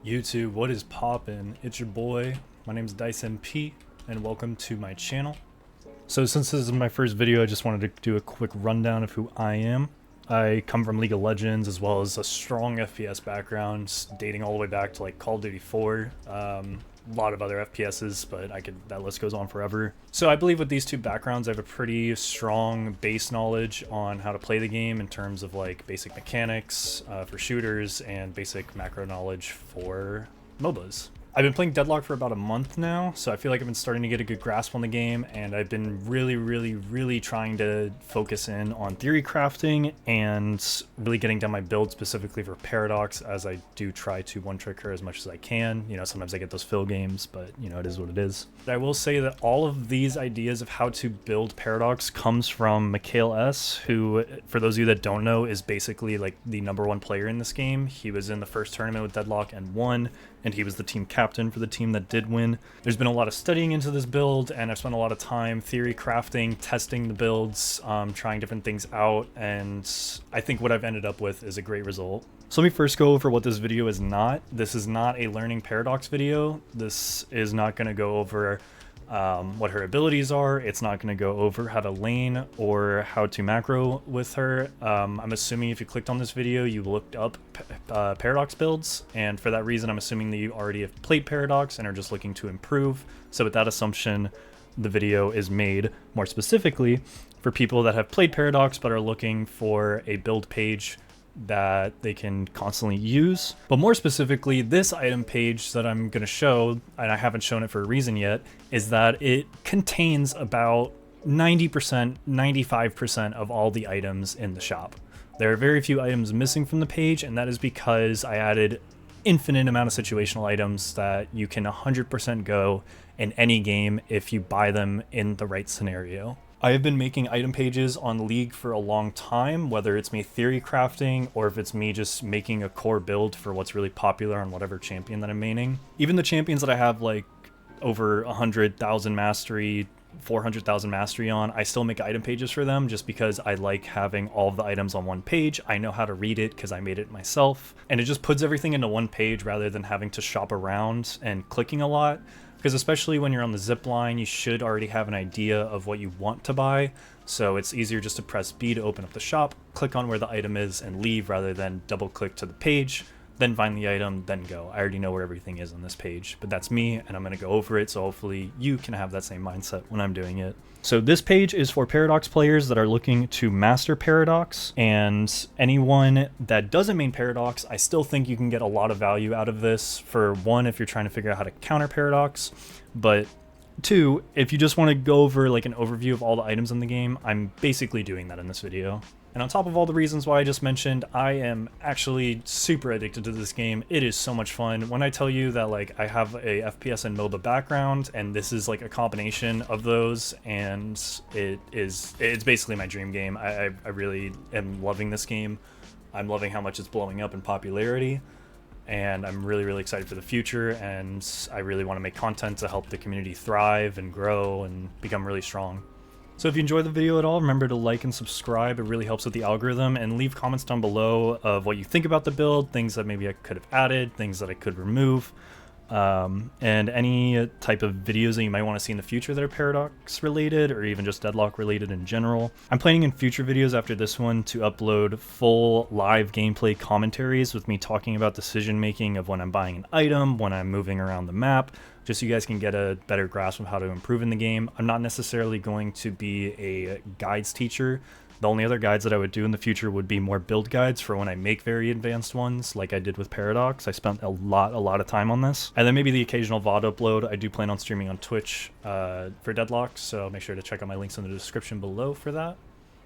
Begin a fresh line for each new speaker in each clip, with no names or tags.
YouTube, what is poppin'? It's your boy, my name's DiceMP, and welcome to my channel. So since this is my first video, I just wanted to do a quick rundown of who I am. I come from League of Legends as well as a strong FPS background, dating all the way back to like Call of Duty 4. A lot of other FPSs, but that list goes on forever. So I believe with these two backgrounds, I have a pretty strong base knowledge on how to play the game in terms of like basic mechanics for shooters and basic macro knowledge for MOBAs. I've been playing Deadlock for about a month now, so I feel like I've been starting to get a good grasp on the game, and I've been really trying to focus in on theory crafting and really getting down my build specifically for Paradox, as I do try to one-trick her as much as I can. You know, sometimes I get those fill games, but you know, it is what it is. But I will say that all of these ideas of how to build Paradox comes from Mikhail S, who, for those of you that don't know, is basically like the #1 player in this game. He was in the first tournament with Deadlock and won, and he was the team captain for the team that did win. There's been a lot of studying into this build, and I've spent a lot of time theory crafting, testing the builds, trying different things out, and I think what I've ended up with is a great result. So let me first go over what this video is not. This is not a learning Paradox video. This is not going to go over what her abilities are. It's not going to go over how to lane or how to macro with her. I'm assuming if you clicked on this video, you looked up Paradox builds, and for that reason, I'm assuming that you already have played Paradox and are just looking to improve. So with that assumption, the video is made more specifically for people that have played Paradox but are looking for a build page that they can constantly use. But more specifically, this item page that I'm going to show, and I haven't shown it for a reason yet, is that it contains about 90%, 95% of all the items in the shop. There are very few items missing from the page, and that is because I added infinite amount of situational items that you can 100% go in any game if you buy them in the right scenario. I have been making item pages on League for a long time, whether it's me theory crafting or if it's me just making a core build for what's really popular on whatever champion that I'm maining. Even the champions that I have like over 100,000 mastery, 400,000 mastery on, I still make item pages for them just because I like having all of the items on one page. I know how to read it because I made it myself, and it just puts everything into one page rather than having to shop around and clicking a lot. Because especially when you're on the zip line, you should already have an idea of what you want to buy, so it's easier just to press B to open up the shop, click on where the item is, and leave rather than double click to the page, then find the item, then go. I already know where everything is on this page, but that's me, and I'm going to go over it, so hopefully you can have that same mindset when I'm doing it. So this page is for Paradox players that are looking to master Paradox, and anyone that doesn't main Paradox, I still think you can get a lot of value out of this. For one, if you're trying to figure out how to counter Paradox, but two, if you just want to go over like an overview of all the items in the game, I'm basically doing that in this video. And on top of all the reasons why I just mentioned, I am actually super addicted to this game. It is so much fun. When I tell you that like I have a FPS and MOBA background, and this is like a combination of those, and it's basically my dream game. I really am loving this game. I'm loving how much it's blowing up in popularity, and I'm really excited for the future, and I really want to make content to help the community thrive and grow and become really strong. So if you enjoyed the video at all, remember to like and subscribe. It really helps with the algorithm, and leave comments down below of what you think about the build, things that maybe I could have added, things that I could remove, and any type of videos that you might want to see in the future that are Paradox related or even just Deadlock related in general. I'm planning in future videos after this one to upload full live gameplay commentaries with me talking about decision making of when I'm buying an item, when I'm moving around the map, just so you guys can get a better grasp of how to improve in the game. I'm not necessarily going to be a guides teacher. The only other guides that I would do in the future would be more build guides for when I make very advanced ones, like I did with Paradox. I spent a lot of time on this. And then maybe the occasional VOD upload. I do plan on streaming on Twitch for Deadlock, so make sure to check out my links in the description below for that.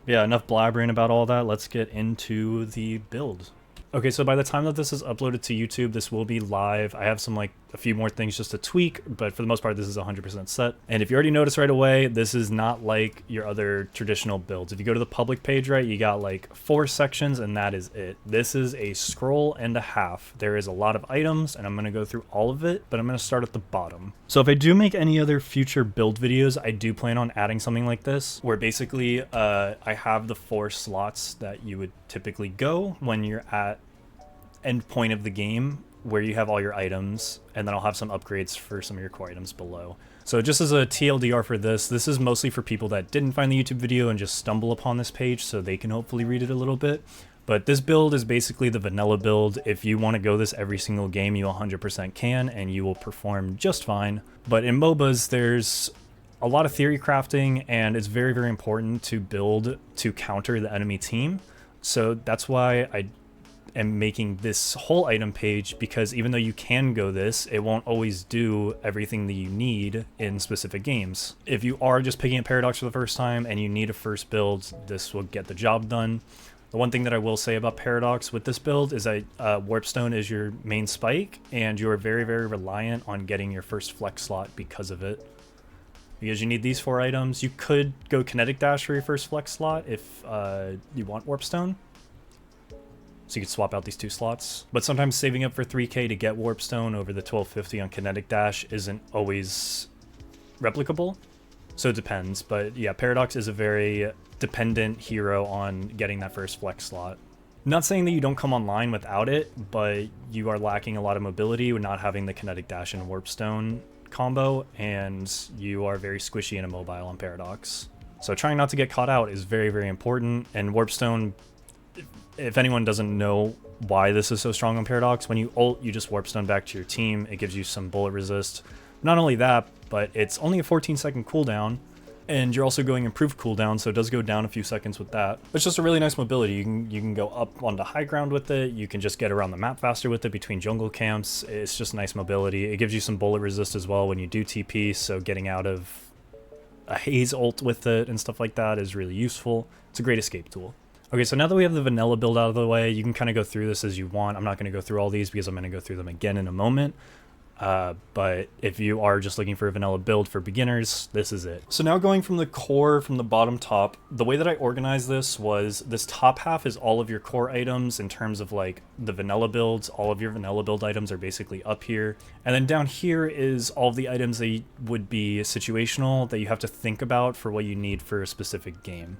Yeah, enough blabbering about all that. Let's get into the build. Okay, so by the time that this is uploaded to YouTube, this will be live. I have a few more things just to tweak, but for the most part, this is 100% set. And if you already noticed right away, this is not like your other traditional builds. If you go to the public page, right, you got like 4 sections, and that is it. This is a scroll and a half. There is a lot of items, and I'm going to go through all of it, but I'm going to start at the bottom. So if I do make any other future build videos, I do plan on adding something like this, where basically I have the 4 slots that you would typically go when you're at end point of the game where you have all your items, and then I'll have some upgrades for some of your core items below. So just as a TLDR for this is mostly for people that didn't find the YouTube video and just stumble upon this page so they can hopefully read it a little bit. But this build is basically the vanilla build. If you want to go this every single game, you 100% can, and you will perform just fine. But in MOBAs, there's a lot of theory crafting, and it's very, very important to build to counter the enemy team. So that's why I am making this whole item page, because even though you can go this, it won't always do everything that you need in specific games. If you are just picking up Paradox for the first time and you need a first build, this will get the job done. The one thing that I will say about Paradox with this build is that Warpstone is your main spike, and you are very, very reliant on getting your first flex slot because of it. Because you need these 4 items. You could go Kinetic Dash for your first flex slot if you want Warpstone. So you could swap out these 2 slots. But sometimes saving up for 3k to get Warpstone over the 1250 on Kinetic Dash isn't always replicable. So it depends. But yeah, Paradox is a very dependent hero on getting that first flex slot. Not saying that you don't come online without it, but you are lacking a lot of mobility with not having the Kinetic Dash and Warpstone combo, and you are very squishy and immobile on Paradox. So trying not to get caught out is very, very important. And Warpstone, if anyone doesn't know why this is so strong on Paradox, when you ult, you just Warpstone back to your team. It gives you some bullet resist. Not only that, but it's only a 14-second cooldown, and you're also going improved cooldown, so it does go down a few seconds with that. It's just a really nice mobility. You can go up onto high ground with it. You can just get around the map faster with it between jungle camps. It's just nice mobility. It gives you some bullet resist as well when you do TP, so getting out of a haze ult with it and stuff like that is really useful. It's a great escape tool. Okay, so now that we have the vanilla build out of the way, you can kind of go through this as you want. I'm not going to go through all these because I'm going to go through them again in a moment. But if you are just looking for a vanilla build for beginners, this is it. So now going from the core, from the bottom top, the way that I organized this was this top half is all of your core items in terms of like the vanilla builds. All of your vanilla build items are basically up here. And then down here is all of the items that would be situational that you have to think about for what you need for a specific game.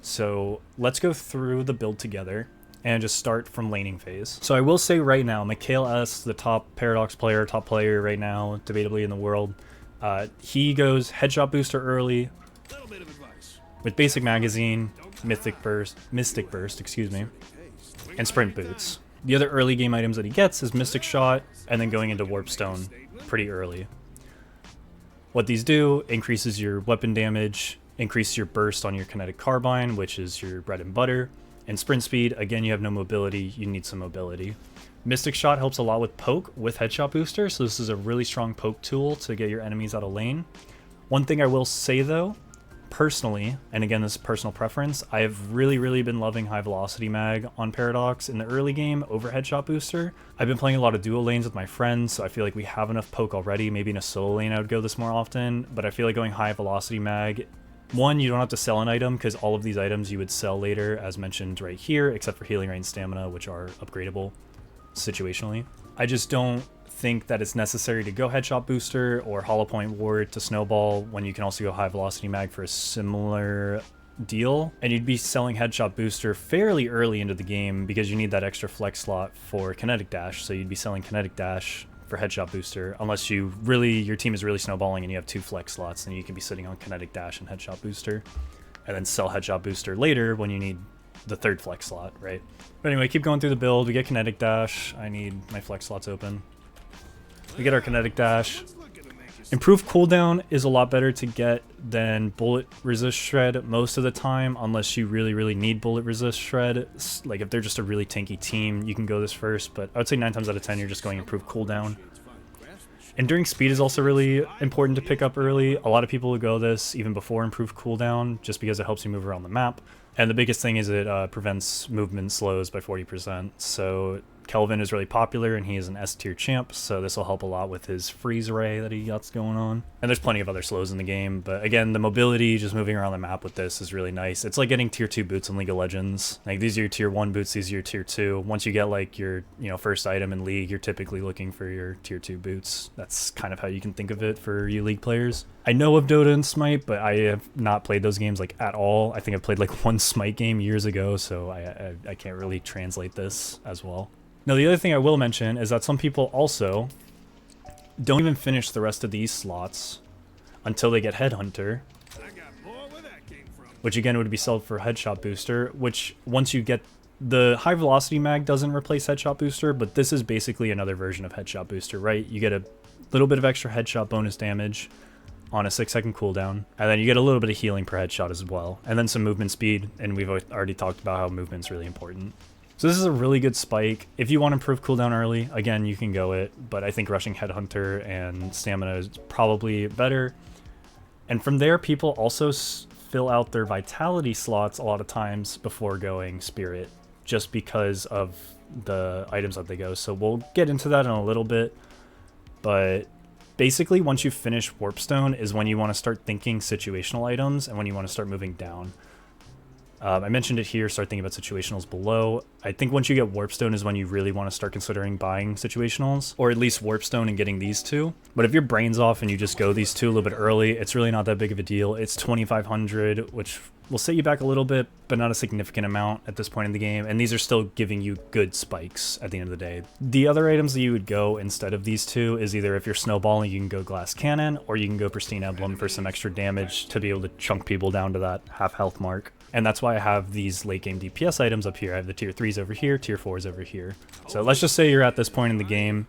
So let's go through the build together and just start from laning phase. So I will say right now, Mikhail S, the top Paradox player, top player right now, debatably in the world, he goes Headshot Booster early with Basic Magazine, Mystic Burst, excuse me, and Sprint Boots. The other early game items that he gets is Mystic Shot and then going into Warpstone pretty early. What these do increases your weapon damage, increases your burst on your Kinetic Carbine, which is your bread and butter. And sprint speed, again, you have no mobility, you need some mobility. Mystic Shot helps a lot with poke with Headshot Booster, so this is a really strong poke tool to get your enemies out of lane. One thing I will say though, personally, and again this is personal preference, I have really been loving High Velocity Mag on Paradox in the early game over Headshot Booster. I've been playing a lot of dual lanes with my friends, so I feel like we have enough poke already. Maybe in a solo lane I would go this more often, but I feel like going High Velocity Mag, one, you don't have to sell an item because all of these items you would sell later, as mentioned right here, except for Healing Ray and Stamina, which are upgradable situationally. I just don't think that it's necessary to go Headshot Booster or Hollow Point Ward to Snowball when you can also go High Velocity Mag for a similar deal. And you'd be selling Headshot Booster fairly early into the game because you need that extra flex slot for Kinetic Dash, so you'd be selling Kinetic Dash for Headshot Booster, unless your team is really snowballing and you have 2 flex slots, then you can be sitting on Kinetic Dash and Headshot Booster, and then sell Headshot Booster later when you need the 3rd flex slot, right? But anyway, keep going through the build. We get Kinetic Dash. I need my flex slots open. We get our Kinetic Dash. Improved cooldown is a lot better to get than Bullet Resist Shred most of the time, unless you really need Bullet Resist Shred. Like if they're just a really tanky team, you can go this first, but I would say 9 times out of 10 you're just going improved cooldown. Enduring Speed is also really important to pick up early. A lot of people will go this even before improved cooldown, just because it helps you move around the map. And the biggest thing is it prevents movement slows by 40%, so Kelvin is really popular and he is an S tier champ, so this will help a lot with his freeze ray that he got going on. And there's plenty of other slows in the game, but again, the mobility, just moving around the map with this is really nice. It's like getting tier 2 boots in League of Legends. Like these are your tier 1 boots, these are your tier 2. Once you get like your first item in League, you're typically looking for your tier 2 boots. That's kind of how you can think of it for you League players. I know of Dota and Smite, but I have not played those games like at all. I think I've played like one Smite game years ago, so I can't really translate this as well. Now, the other thing I will mention is that some people also don't even finish the rest of these slots until they get Headhunter, which again would be sold for Headshot Booster, which once you get the High Velocity Mag doesn't replace Headshot Booster, but this is basically another version of Headshot Booster, right? You get a little bit of extra headshot bonus damage on a 6-second cooldown, and then you get a little bit of healing per headshot as well, and then some movement speed, and we've already talked about how movement's really important. So this is a really good spike. If you want to improve cooldown early, again, you can go it, but I think rushing Headhunter and Stamina is probably better. And from there, people also fill out their Vitality slots a lot of times before going Spirit, just because of the items that they go. So we'll get into that in a little bit, but basically once you finish Warpstone is when you want to start thinking situational items and when you want to start moving down. I mentioned it here, start thinking about situationals below. I think once you get Warpstone is when you really want to start considering buying situationals, or at least Warpstone and getting these two. But if your brain's off and you just go these two a little bit early, it's really not that big of a deal. It's 2,500, which will set you back a little bit, but not a significant amount at this point in the game. And these are still giving you good spikes at the end of the day. The other items that you would go instead of these two is either if you're snowballing, you can go Glass Cannon, or you can go Pristine Emblem for some extra damage to be able to chunk people down to that half health mark. And that's why I have these late game DPS items up here. I have the tier 3s over here, tier 4s over here. So let's just say you're at this point in the game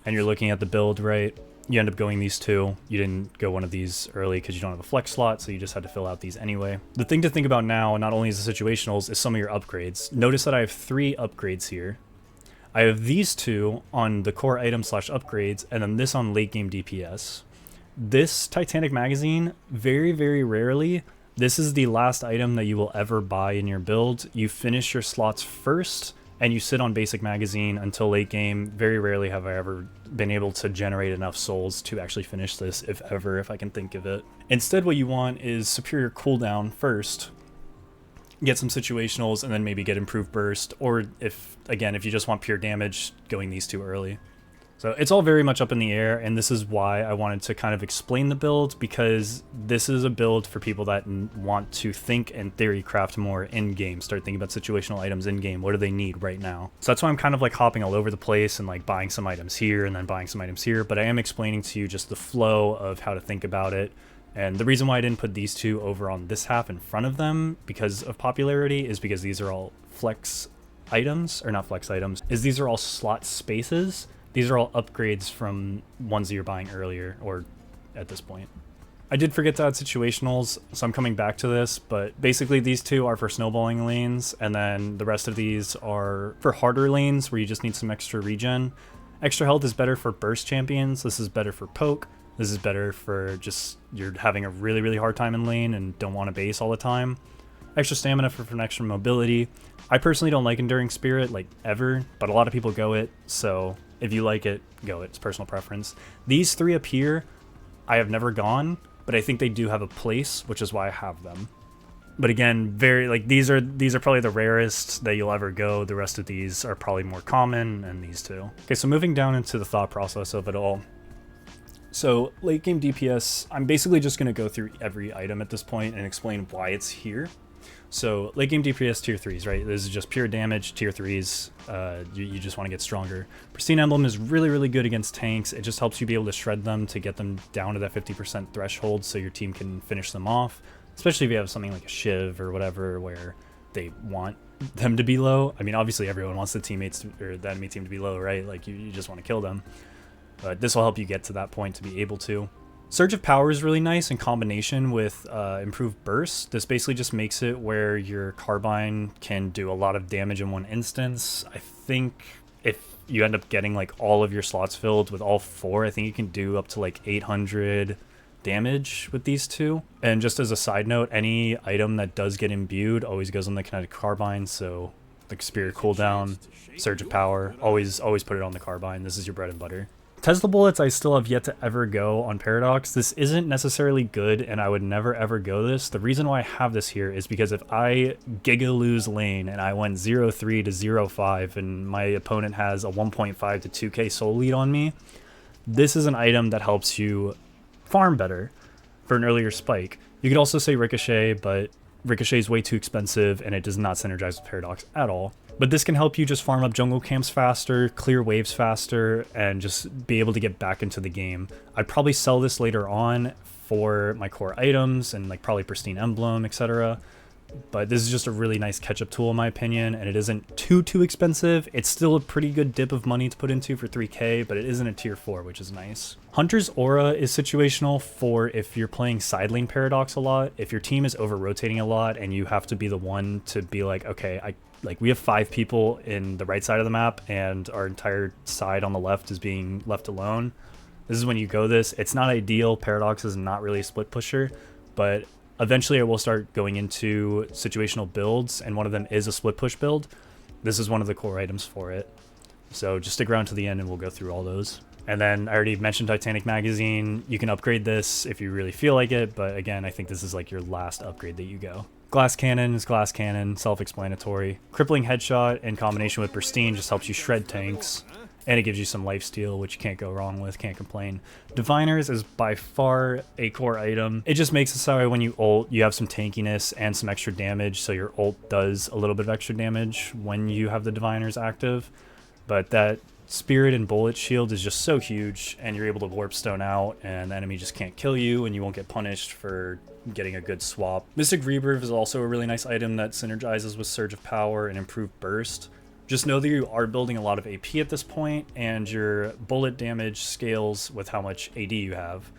and you're looking at the build, right? You end up going these two. You didn't go one of these early because you don't have a flex slot, so you just had to fill out these anyway. The thing to think about now, not only is the situationals, is some of your upgrades. Notice that I have 3 upgrades here. I have these two on the core item / upgrades, and then this on late game DPS. This Titanic magazine, very, very rarely, this is the last item that you will ever buy in your build. You finish your slots first, and you sit on basic magazine until late game. Very rarely have I ever been able to generate enough souls to actually finish this, if ever, if I can think of it. Instead, what you want is superior cooldown first, get some situationals, and then maybe get improved burst, or if you just want pure damage, going these two early. So it's all very much up in the air, and this is why I wanted to kind of explain the build, because this is a build for people that want to think and theory craft more in-game, start thinking about situational items in-game. What do they need right now? So that's why I'm kind of like hopping all over the place and like buying some items here and then buying some items here, but I am explaining to you just the flow of how to think about it. And the reason why I didn't put these two over on this half in front of them because of popularity is because these are all flex items, or not flex items, is these are all slot spaces. These are all upgrades from ones that you're buying earlier, or at this point. I did forget to add situationals, so I'm coming back to this, but basically these two are for snowballing lanes, and then the rest of these are for harder lanes where you just need some extra regen. Extra health is better for burst champions, this is better for poke, this is better for just you're having a really, really hard time in lane and don't want to base all the time. Extra stamina for extra mobility. I personally don't like Enduring Spirit, like, ever, but a lot of people go it, so if you like it, go it. It's personal preference. These 3 up here, I have never gone, but I think they do have a place, which is why I have them. But again, very like these are probably the rarest that you'll ever go. The rest of these are probably more common, and these two. Okay, so moving down into the thought process of it all. So late game DPS, I'm basically just going to go through every item at this point and explain why it's here. So late game DPS tier 3s, right? This is just pure damage, tier 3s. You just want to get stronger. Pristine Emblem is really, really good against tanks. It just helps you be able to shred them to get them down to that 50% threshold so your team can finish them off. Especially if you have something like a Shiv or whatever where they want them to be low. I mean, obviously everyone wants the teammates or the enemy team to be low, right? Like you just want to kill them. But this will help you get to that point to be able to. Surge of Power is really nice in combination with improved burst. This basically just makes it where your Carbine can do a lot of damage in one instance. I think if you end up getting like all of your slots filled with all 4, I think you can do up to like 800 damage with these two. And just as a side note, any item that does get imbued always goes on the Kinetic Carbine, so like Spirit cooldown, Surge of Power, always put it on the Carbine. This is your bread and butter. Tesla bullets I still have yet to ever go on Paradox. This isn't necessarily good, and I would never ever go this. The reason why I have this here is because if I giga lose lane and I went 0-3 to 0-5 and my opponent has a 1.5 to 2k soul lead on me, this is an item that helps you farm better for an earlier spike. You could also say Ricochet, but Ricochet is way too expensive and it does not synergize with Paradox at all. But this can help you just farm up jungle camps faster, clear waves faster, and just be able to get back into the game. I'd probably sell this later on for my core items and like probably pristine emblem, etc. But this is just a really nice catch-up tool in my opinion, and it isn't too expensive. It's still a pretty good dip of money to put into for 3k, but it isn't a tier 4, which is nice. Hunter's Aura is situational for if you're playing side lane Paradox a lot, if your team is over-rotating a lot and you have to be the one to be like, okay, we have 5 people in the right side of the map and our entire side on the left is being left alone. This is when you go this. It's not ideal. Paradox is not really a split pusher, but eventually I will start going into situational builds, and one of them is a split push build. This is one of the core items for it. So just stick around to the end and we'll go through all those. And then I already mentioned Titanic Magazine. You can upgrade this if you really feel like it, but again, I think this is like your last upgrade that you go. Glass Cannon is Glass Cannon, self-explanatory. Crippling Headshot in combination with Pristine just helps you shred tanks. And it gives you some lifesteal, which you can't go wrong with, can't complain. Diviners is by far a core item. It just makes it so when you ult, you have some tankiness and some extra damage, so your ult does a little bit of extra damage when you have the Diviners active. But that Spirit and Bullet shield is just so huge, and you're able to Warp Stone out, and the enemy just can't kill you, and you won't get punished for getting a good swap. Mystic Rebirth is also a really nice item that synergizes with Surge of Power and Improved Burst. Just know that you are building a lot of AP at this point, and your bullet damage scales with how much AD you have.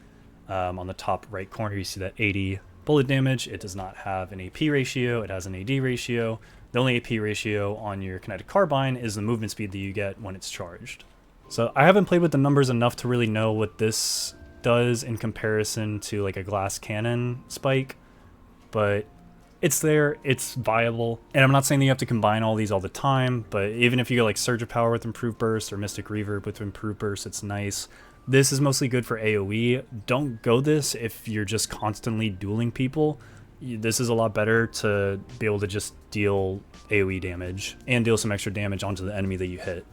On the top right corner, you see that 80 bullet damage. It does not have an AP ratio, it has an AD ratio. The only AP ratio on your kinetic carbine is the movement speed that you get when it's charged. So I haven't played with the numbers enough to really know what this does in comparison to like a glass cannon spike, but it's there, it's viable. And I'm not saying that you have to combine all these all the time, but even if you go like Surge of Power with Improved Burst or Mystic Reverb with Improved Burst, it's nice. This is mostly good for AoE. Don't go this if you're just constantly dueling people. This is a lot better to be able to just deal AoE damage and deal some extra damage onto the enemy that you hit.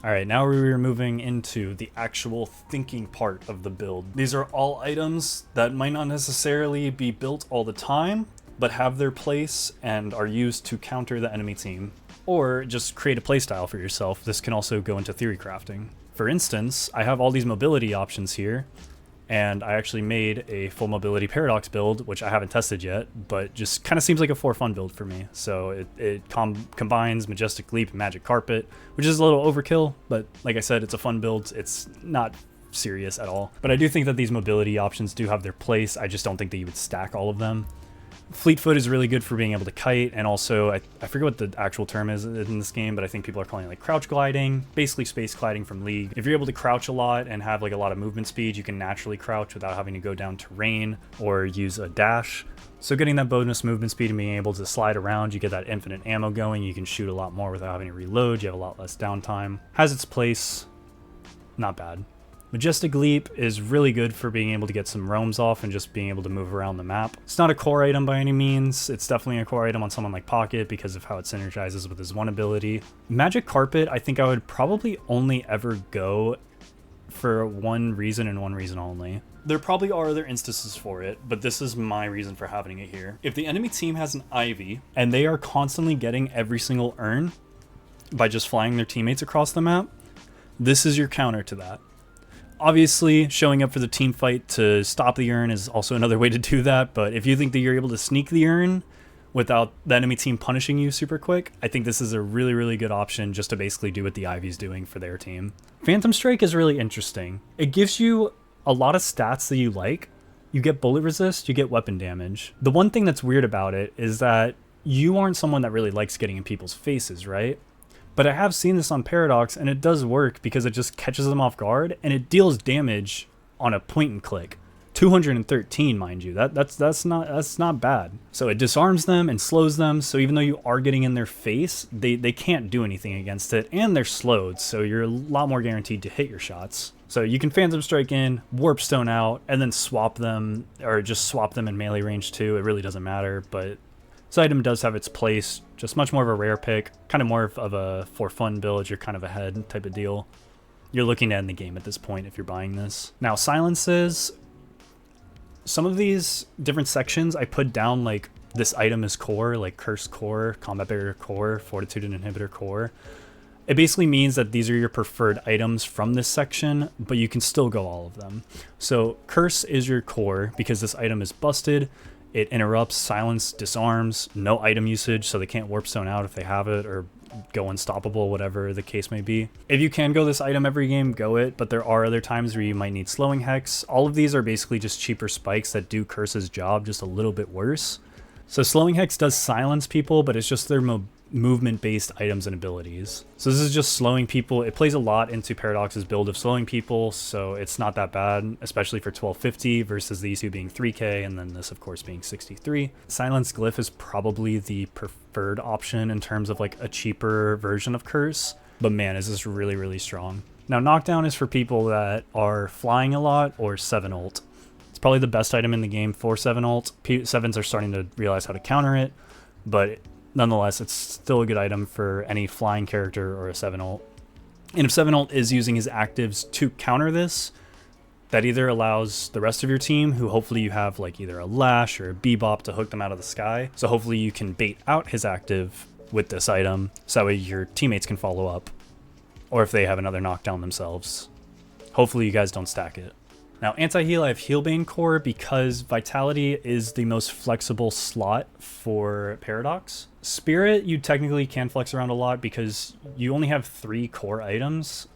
Alright, now we're moving into the actual thinking part of the build. These are all items that might not necessarily be built all the time, but have their place and are used to counter the enemy team. Or just create a playstyle for yourself. This can also go into theory crafting. For instance, I have all these mobility options here, and I actually made a full mobility Paradox build, which I haven't tested yet, but just kind of seems like a for fun build for me. So it combines Majestic Leap and Magic Carpet, which is a little overkill, but like I said, it's a fun build. It's not serious at all. But I do think that these mobility options do have their place. I just don't think that you would stack all of them. Fleetfoot is really good for being able to kite, and also I forget what the actual term is in this game, but I think people are calling it like crouch gliding, basically space gliding from League. If you're able to crouch a lot and have like a lot of movement speed, you can naturally crouch without having to go down terrain or use a dash. So getting that bonus movement speed and being able to slide around, you get that infinite ammo going, you can shoot a lot more without having to reload, you have a lot less downtime. Has its place, not bad. Majestic Leap is really good for being able to get some roams off and just being able to move around the map. It's not a core item by any means. It's definitely a core item on someone like Pocket because of how it synergizes with his one ability. Magic Carpet, I think I would probably only ever go for one reason and one reason only. There probably are other instances for it, but this is my reason for having it here. If the enemy team has an Ivy and they are constantly getting every single urn by just flying their teammates across the map, this is your counter to that. Obviously, showing up for the team fight to stop the urn is also another way to do that, but if you think that you're able to sneak the urn without the enemy team punishing you super quick, I think this is a really, really good option just to basically do what the Ivy's doing for their team. Phantom Strike is really interesting. It gives you a lot of stats that you like. You get bullet resist, you get weapon damage. The one thing that's weird about it is that you aren't someone that really likes getting in people's faces, right? But I have seen this on Paradox, and it does work because it just catches them off guard, and it deals damage on a point and click. 213, mind you. That's not bad. So it disarms them and slows them, so even though you are getting in their face, they can't do anything against it, and they're slowed, so you're a lot more guaranteed to hit your shots. So you can Phantom Strike in, Warp Stone out, and then swap them, or just swap them in melee range too. It really doesn't matter, but this item does have its place, just much more of a rare pick, kind of more of a for fun build, you're kind of ahead type of deal. You're looking to end the game at this point if you're buying this. Now silences, some of these different sections I put down like this item is core, like Curse core, Combat Barrier core, Fortitude and Inhibitor core. It basically means that these are your preferred items from this section, but you can still go all of them. So Curse is your core because this item is busted. It interrupts, silence, disarms, no item usage, so they can't warp stone out if they have it, or go unstoppable, whatever the case may be. If you can go this item every game, go it, but there are other times where you might need slowing hex. All of these are basically just cheaper spikes that do Curse's job just a little bit worse. So slowing hex does silence people, but it's just their movement based items and abilities. So this is just slowing people. It plays a lot into Paradox's build of slowing people, so it's not that bad, especially for 1250 versus these two being 3k and then this of course being 63. Silence Glyph is probably the preferred option in terms of like a cheaper version of Curse, but man, is this really, really strong. Now Knockdown is for people that are flying a lot or 7 ult. It's probably the best item in the game for 7 ult. 7s are starting to realize how to counter it, but nonetheless, it's still a good item for any flying character or a 7 ult. And if 7 ult is using his actives to counter this, that either allows the rest of your team, who hopefully you have like either a Lash or a Bebop to hook them out of the sky. So hopefully you can bait out his active with this item, so that way your teammates can follow up. Or if they have another knockdown themselves. Hopefully you guys don't stack it. Now, Antiheal, I have Healbane core because Vitality is the most flexible slot for Paradox. Spirit, you technically can flex around a lot because you only have 3 core items,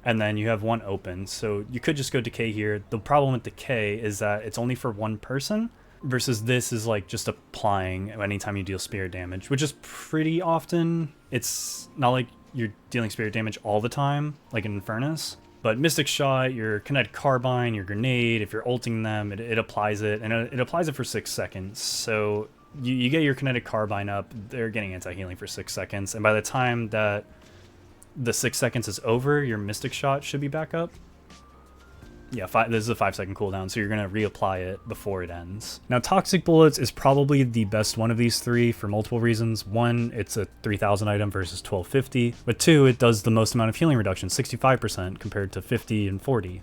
and then you have 1 open. So you could just go Decay here. The problem with Decay is that it's only for 1 person, versus this is like just applying anytime you deal spirit damage, which is pretty often. It's not like you're dealing spirit damage all the time, like in Infernus. But Mystic Shot, your Kinetic Carbine, your Grenade, if you're ulting them, it applies it, and it applies it for 6 seconds. So you get your Kinetic Carbine up, they're getting anti-healing for 6 seconds, and by the time that the 6 seconds is over, your Mystic Shot should be back up. Yeah, this is a 5-second cooldown, so you're going to reapply it before it ends. Now, Toxic Bullets is probably the best one of these 3 for multiple reasons. 1, it's a 3000 item versus 1250, but 2, it does the most amount of healing reduction, 65% compared to 50 and 40.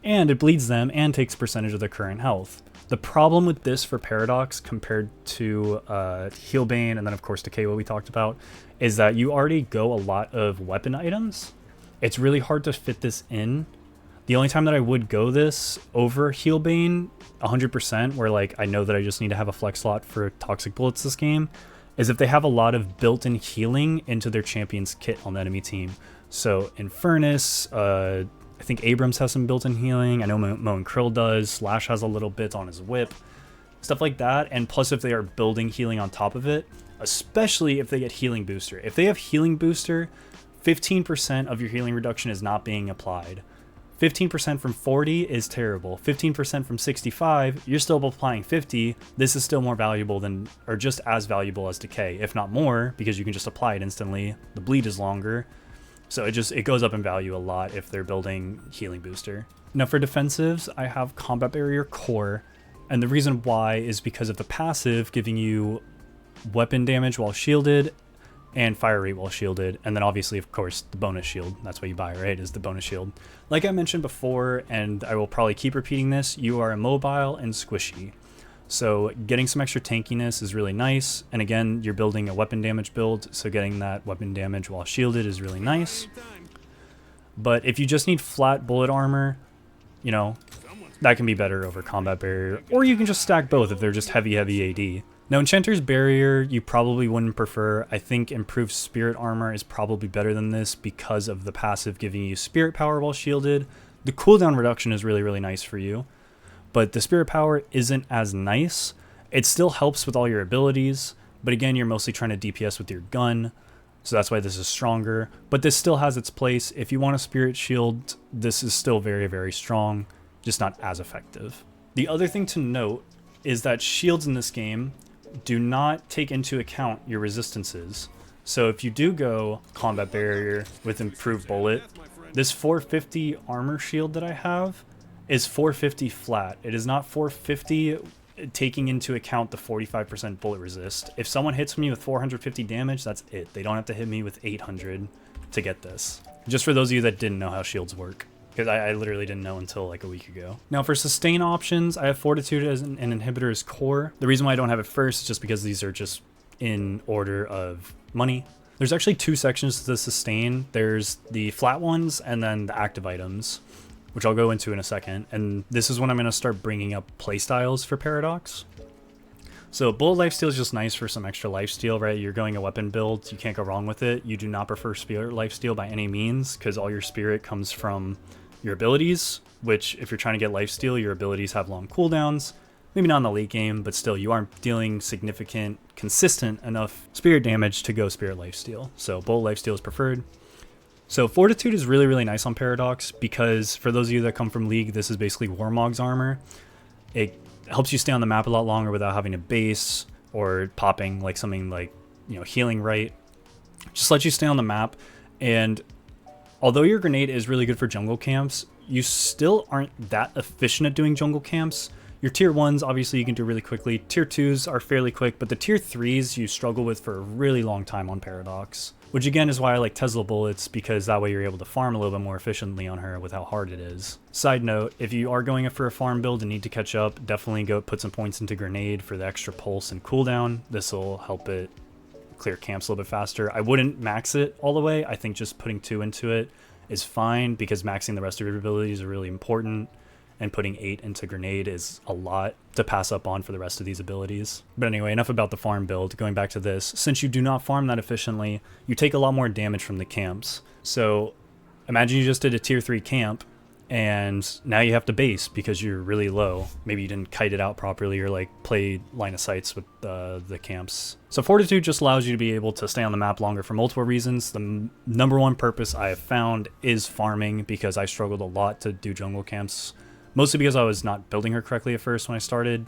And it bleeds them and takes a percentage of their current health. The problem with this for Paradox compared to Healbane and then of course Decay, what we talked about, is that you already go a lot of weapon items. It's really hard to fit this in. The only time that I would go this over Healbane 100%, where like I know that I just need to have a flex slot for Toxic Bullets this game, is if they have a lot of built-in healing into their champion's kit on the enemy team. So Infernus, I think Abrams has some built-in healing. I know Mo and Krill does. Slash has a little bit on his whip. Stuff like that. And plus if they are building healing on top of it, especially if they get Healing Booster. If they have Healing Booster, 15% of your healing reduction is not being applied. 15% from 40 is terrible. 15% from 65, you're still applying 50. This is still more valuable than, or just as valuable as Decay, if not more, because you can just apply it instantly. The bleed is longer. So it goes up in value a lot if they're building Healing Booster. Now for defensives, I have Combat Barrier core, and the reason why is because of the passive giving you weapon damage while shielded and fire rate while shielded, and then obviously of course the bonus shield. That's what you buy, right, is the bonus shield. Like I mentioned before, and I will probably keep repeating this, you are immobile and squishy. So getting some extra tankiness is really nice, and again, you're building a weapon damage build, so getting that weapon damage while shielded is really nice. But if you just need flat bullet armor, you know, that can be better over Combat Barrier, or you can just stack both if they're just heavy AD. Now, Enchanter's Barrier, you probably wouldn't prefer. I think improved Spirit Armor is probably better than this because of the passive giving you Spirit Power while shielded. The cooldown reduction is really, really nice for you, but the Spirit Power isn't as nice. It still helps with all your abilities, but again, you're mostly trying to DPS with your gun, so that's why this is stronger. But this still has its place. If you want a Spirit Shield, this is still very, very strong, just not as effective. The other thing to note is that shields in this game do not take into account your resistances. So if you do go Combat Barrier with improved bullet, this 450 armor shield that I have is 450 flat. It is not 450 taking into account the 45% bullet resist. If someone hits me with 450 damage, that's it. They don't have to hit me with 800 to get this. Just for those of you that didn't know how shields work. because I literally didn't know until like a week ago. Now for sustain options, I have Fortitude as an inhibitor as core. The reason why I don't have it first is just because these are just in order of money. There's actually two sections to the sustain. There's the flat ones and then the active items, which I'll go into in a second. And this is when I'm going to start bringing up playstyles for Paradox. So bullet lifesteal is just nice for some extra lifesteal, right? You're going a weapon build, you can't go wrong with it. You do not prefer spirit lifesteal by any means, because all your spirit comes from your abilities, which if you're trying to get lifesteal, your abilities have long cooldowns. Maybe not in the late game, but still you aren't dealing significant, consistent enough spirit damage to go spirit lifesteal. So bullet lifesteal is preferred. So Fortitude is really, really nice on Paradox, because for those of you that come from League, this is basically Warmog's armor. It helps you stay on the map a lot longer without having a base or popping like something like, you know, healing right. Just lets you stay on the map. And although your grenade is really good for jungle camps, you still aren't that efficient at doing jungle camps. Your tier 1s, obviously, you can do really quickly. Tier 2s are fairly quick, but the tier 3s you struggle with for a really long time on Paradox. Which again is why I like Tesla bullets, because that way you're able to farm a little bit more efficiently on her with how hard it is. Side note, if you are going for a farm build and need to catch up, definitely go put some points into grenade for the extra pulse and cooldown. This will help it clear camps a little bit faster. I wouldn't max it all the way. I think just putting 2 into it is fine, because maxing the rest of your abilities are really important. And putting 8 into grenade is a lot to pass up on for the rest of these abilities. But anyway, enough about the farm build. Going back to this, since you do not farm that efficiently, you take a lot more damage from the camps. So imagine you just did a tier 3 camp, and now you have to base because you're really low. Maybe you didn't kite it out properly, or like play line of sights with the camps. So Fortitude just allows you to be able to stay on the map longer for multiple reasons. The number one purpose I have found is farming, because I struggled a lot to do jungle camps. Mostly because I was not building her correctly at first when I started.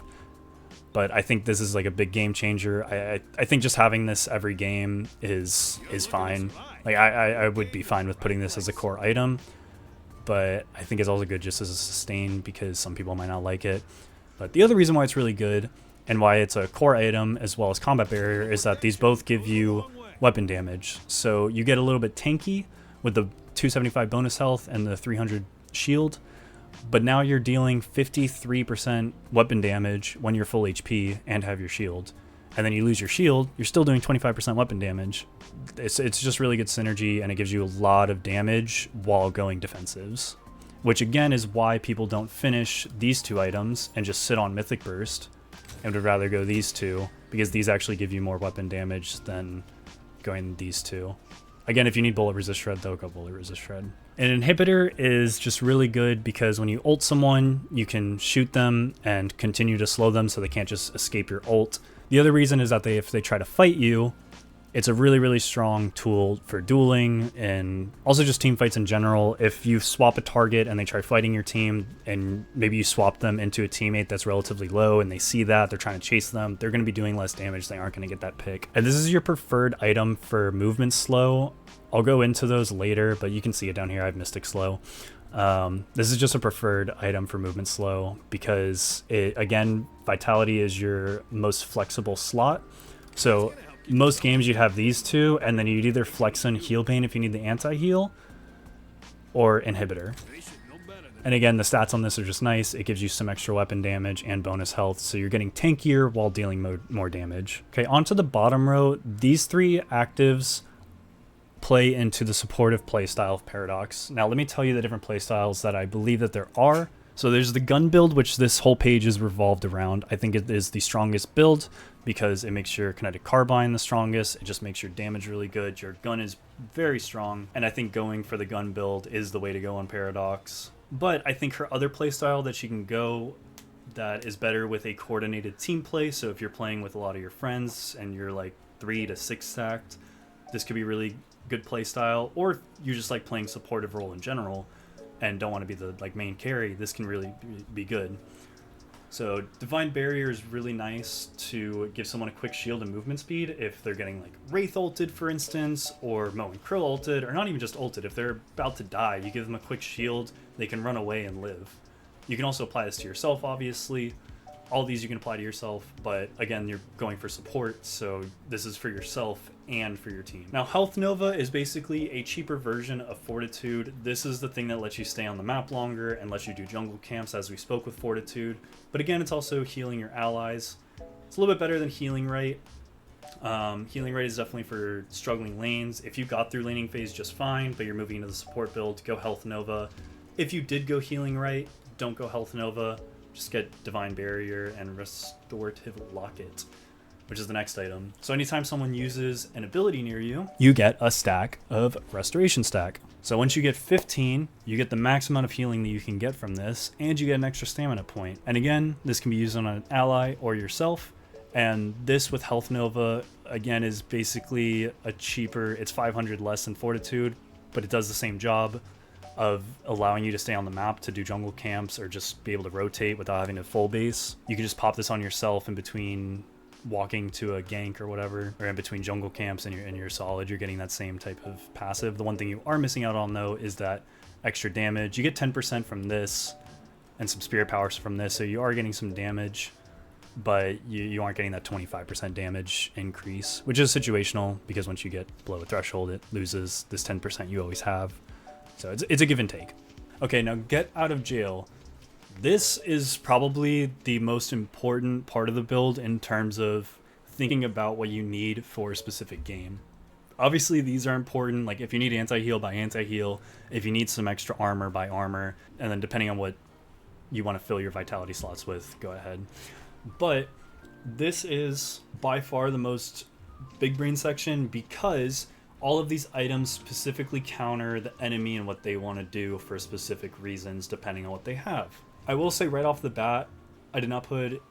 But I think this is like a big game changer. I think just having this every game is fine. Like I would be fine with putting this as a core item. But I think it's also good just as a sustain, because some people might not like it. But the other reason why it's really good, and why it's a core item as well as combat barrier, is that these both give you weapon damage. So you get a little bit tanky with the 275 bonus health and the 300 shield. But now you're dealing 53% weapon damage when you're full HP and have your shield. And then you lose your shield, you're still doing 25% weapon damage. It's just really good synergy, and it gives you a lot of damage while going defensives. Which again is why people don't finish these two items and just sit on Mythic Burst, and would rather go these two, because these actually give you more weapon damage than going these two. Again, if you need bullet resist shred, though, go bullet resist shred. An inhibitor is just really good because when you ult someone, you can shoot them and continue to slow them so they can't just escape your ult. The other reason is that if they try to fight you, it's a really, really strong tool for dueling and also just team fights in general. If you swap a target and they try fighting your team, and maybe you swap them into a teammate that's relatively low and they see that, they're trying to chase them, they're going to be doing less damage, they aren't going to get that pick. And this is your preferred item for movement slow. I'll go into those later, but you can see it down here. I have Mystic Slow. This is just a preferred item for movement slow because, again, Vitality is your most flexible slot. So most games you'd have these two, and then you'd either flex in Heal Pain if you need the Anti-Heal, or Inhibitor. And again, the stats on this are just nice. It gives you some extra weapon damage and bonus health, so you're getting tankier while dealing more damage. Okay, onto the bottom row. These three actives play into the supportive playstyle of Paradox. Now let me tell you the different playstyles that I believe that there are. So there's the gun build, which this whole page is revolved around. I think it is the strongest build because it makes your kinetic carbine the strongest. It just makes your damage really good. Your gun is very strong, and I think going for the gun build is the way to go on Paradox. But I think her other playstyle that she can go that is better with a coordinated team play. So if you're playing with a lot of your friends and you're like 3 to 6 stacked, this could be really good play style. Or if you just like playing supportive role in general and don't want to be the main carry, this can really be good. So Divine Barrier is really nice to give someone a quick shield and movement speed if they're getting like Wraith ulted, for instance, or Mo and Krill ulted, or not even just ulted. If they're about to die, you give them a quick shield, they can run away and live. You can also apply this to yourself, obviously, All these you can apply to yourself, but again, you're going for support, so this is for yourself and for your team. Now, Health Nova is basically a cheaper version of Fortitude. This is the thing that lets you stay on the map longer and lets you do jungle camps, as we spoke with Fortitude. But again, it's also healing your allies. It's a little bit better than Healing Rate. Healing Rate is definitely for struggling lanes. If you got through laning phase just fine, but you're moving into the support build, go Health Nova. If you did go Healing Rate, don't go Health Nova. Just get Divine Barrier and Restorative Locket, which is the next item. So anytime someone uses an ability near you, you get a stack of Restoration Stack. So once you get 15, you get the max amount of healing that you can get from this, and you get an extra stamina point. And again, this can be used on an ally or yourself. And this with Health Nova, again, is basically a cheaper, it's 500 less than Fortitude, but it does the same job of allowing you to stay on the map to do jungle camps or just be able to rotate without having a full base. You can just pop this on yourself in between walking to a gank or whatever, or in between jungle camps and your solid. You're getting that same type of passive. The one thing you are missing out on though is that extra damage. You get 10% from this and some spirit powers from this, so you are getting some damage, but you aren't getting that 25% damage increase, which is situational because once you get below a threshold, it loses this 10% you always have. So it's a give and take. Okay, now Get Out of Jail. This is probably the most important part of the build in terms of thinking about what you need for a specific game. Obviously, these are important. Like if you need Antiheal, buy Antiheal. If you need some extra armor, buy armor. And then depending on what you want to fill your vitality slots with, go ahead. But this is by far the most big brain section because all of these items specifically counter the enemy and what they want to do for specific reasons depending on what they have. I will say right off the bat, I did not put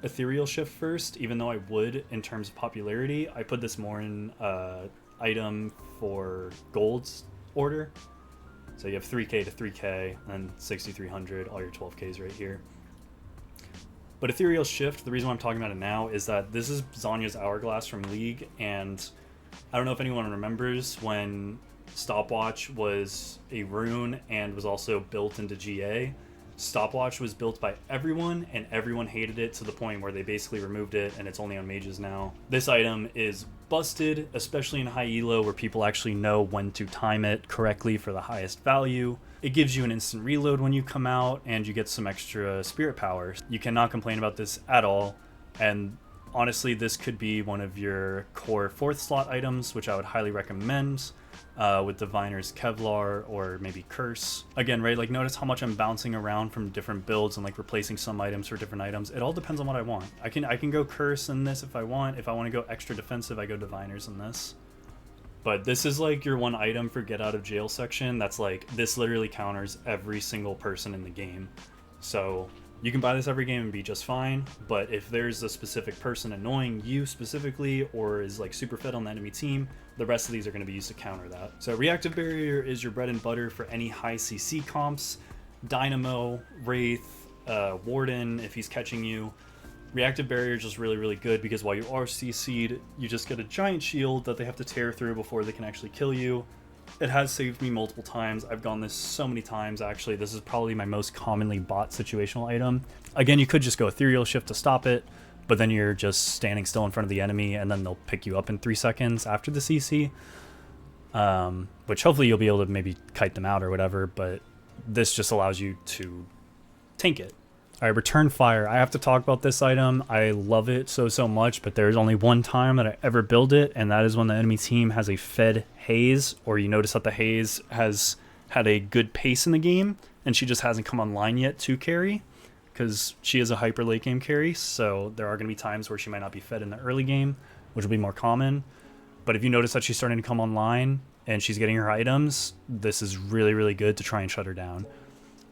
Ethereal Shift first, even though I would in terms of popularity. I put this more in item for gold's order. So you have 3k to 3k and 6300, all your 12ks right here. But Ethereal Shift, the reason why I'm talking about it now is that this is Zhonya's Hourglass from League, and I don't know if anyone remembers when Stopwatch was a rune and was also built into GA. Stopwatch was built by everyone, and everyone hated it to the point where they basically removed it, and it's only on mages now. This item is busted, especially in high elo where people actually know when to time it correctly for the highest value. It gives you an instant reload when you come out, and you get some extra spirit power. You cannot complain about this at all, and honestly, this could be one of your core 4th slot items, which I would highly recommend with Diviner's Kevlar or maybe Curse. Again, right, like notice how much I'm bouncing around from different builds and like replacing some items for different items. It all depends on what I want. I can go Curse in this if I want. If I want to go extra defensive, I go Diviner's in this. But this is like your one item for Get Out of Jail section. That's like, this literally counters every single person in the game. So you can buy this every game and be just fine, but if there's a specific person annoying you specifically or is like super fed on the enemy team, the rest of these are going to be used to counter that. So Reactive Barrier is your bread and butter for any high CC comps. Dynamo, Wraith, Warden, if he's catching you. Reactive Barrier is just really, really good because while you are CC'd, you just get a giant shield that they have to tear through before they can actually kill you. It has saved me multiple times. I've gone this so many times, actually. This is probably my most commonly bought situational item. Again, you could just go Ethereal Shift to stop it, but then you're just standing still in front of the enemy, and then they'll pick you up in 3 seconds after the CC, which hopefully you'll be able to maybe kite them out or whatever, but this just allows you to tank it. All right, Return Fire. I have to talk about this item. I love it so much, but there's only one time that I ever build it, and that is when the enemy team has a fed Haze, or you notice that the Haze has had a good pace in the game, and she just hasn't come online yet to carry, because she is a hyper late game carry, so there are going to be times where she might not be fed in the early game, which will be more common. But if you notice that she's starting to come online, and she's getting her items, this is really, really good to try and shut her down.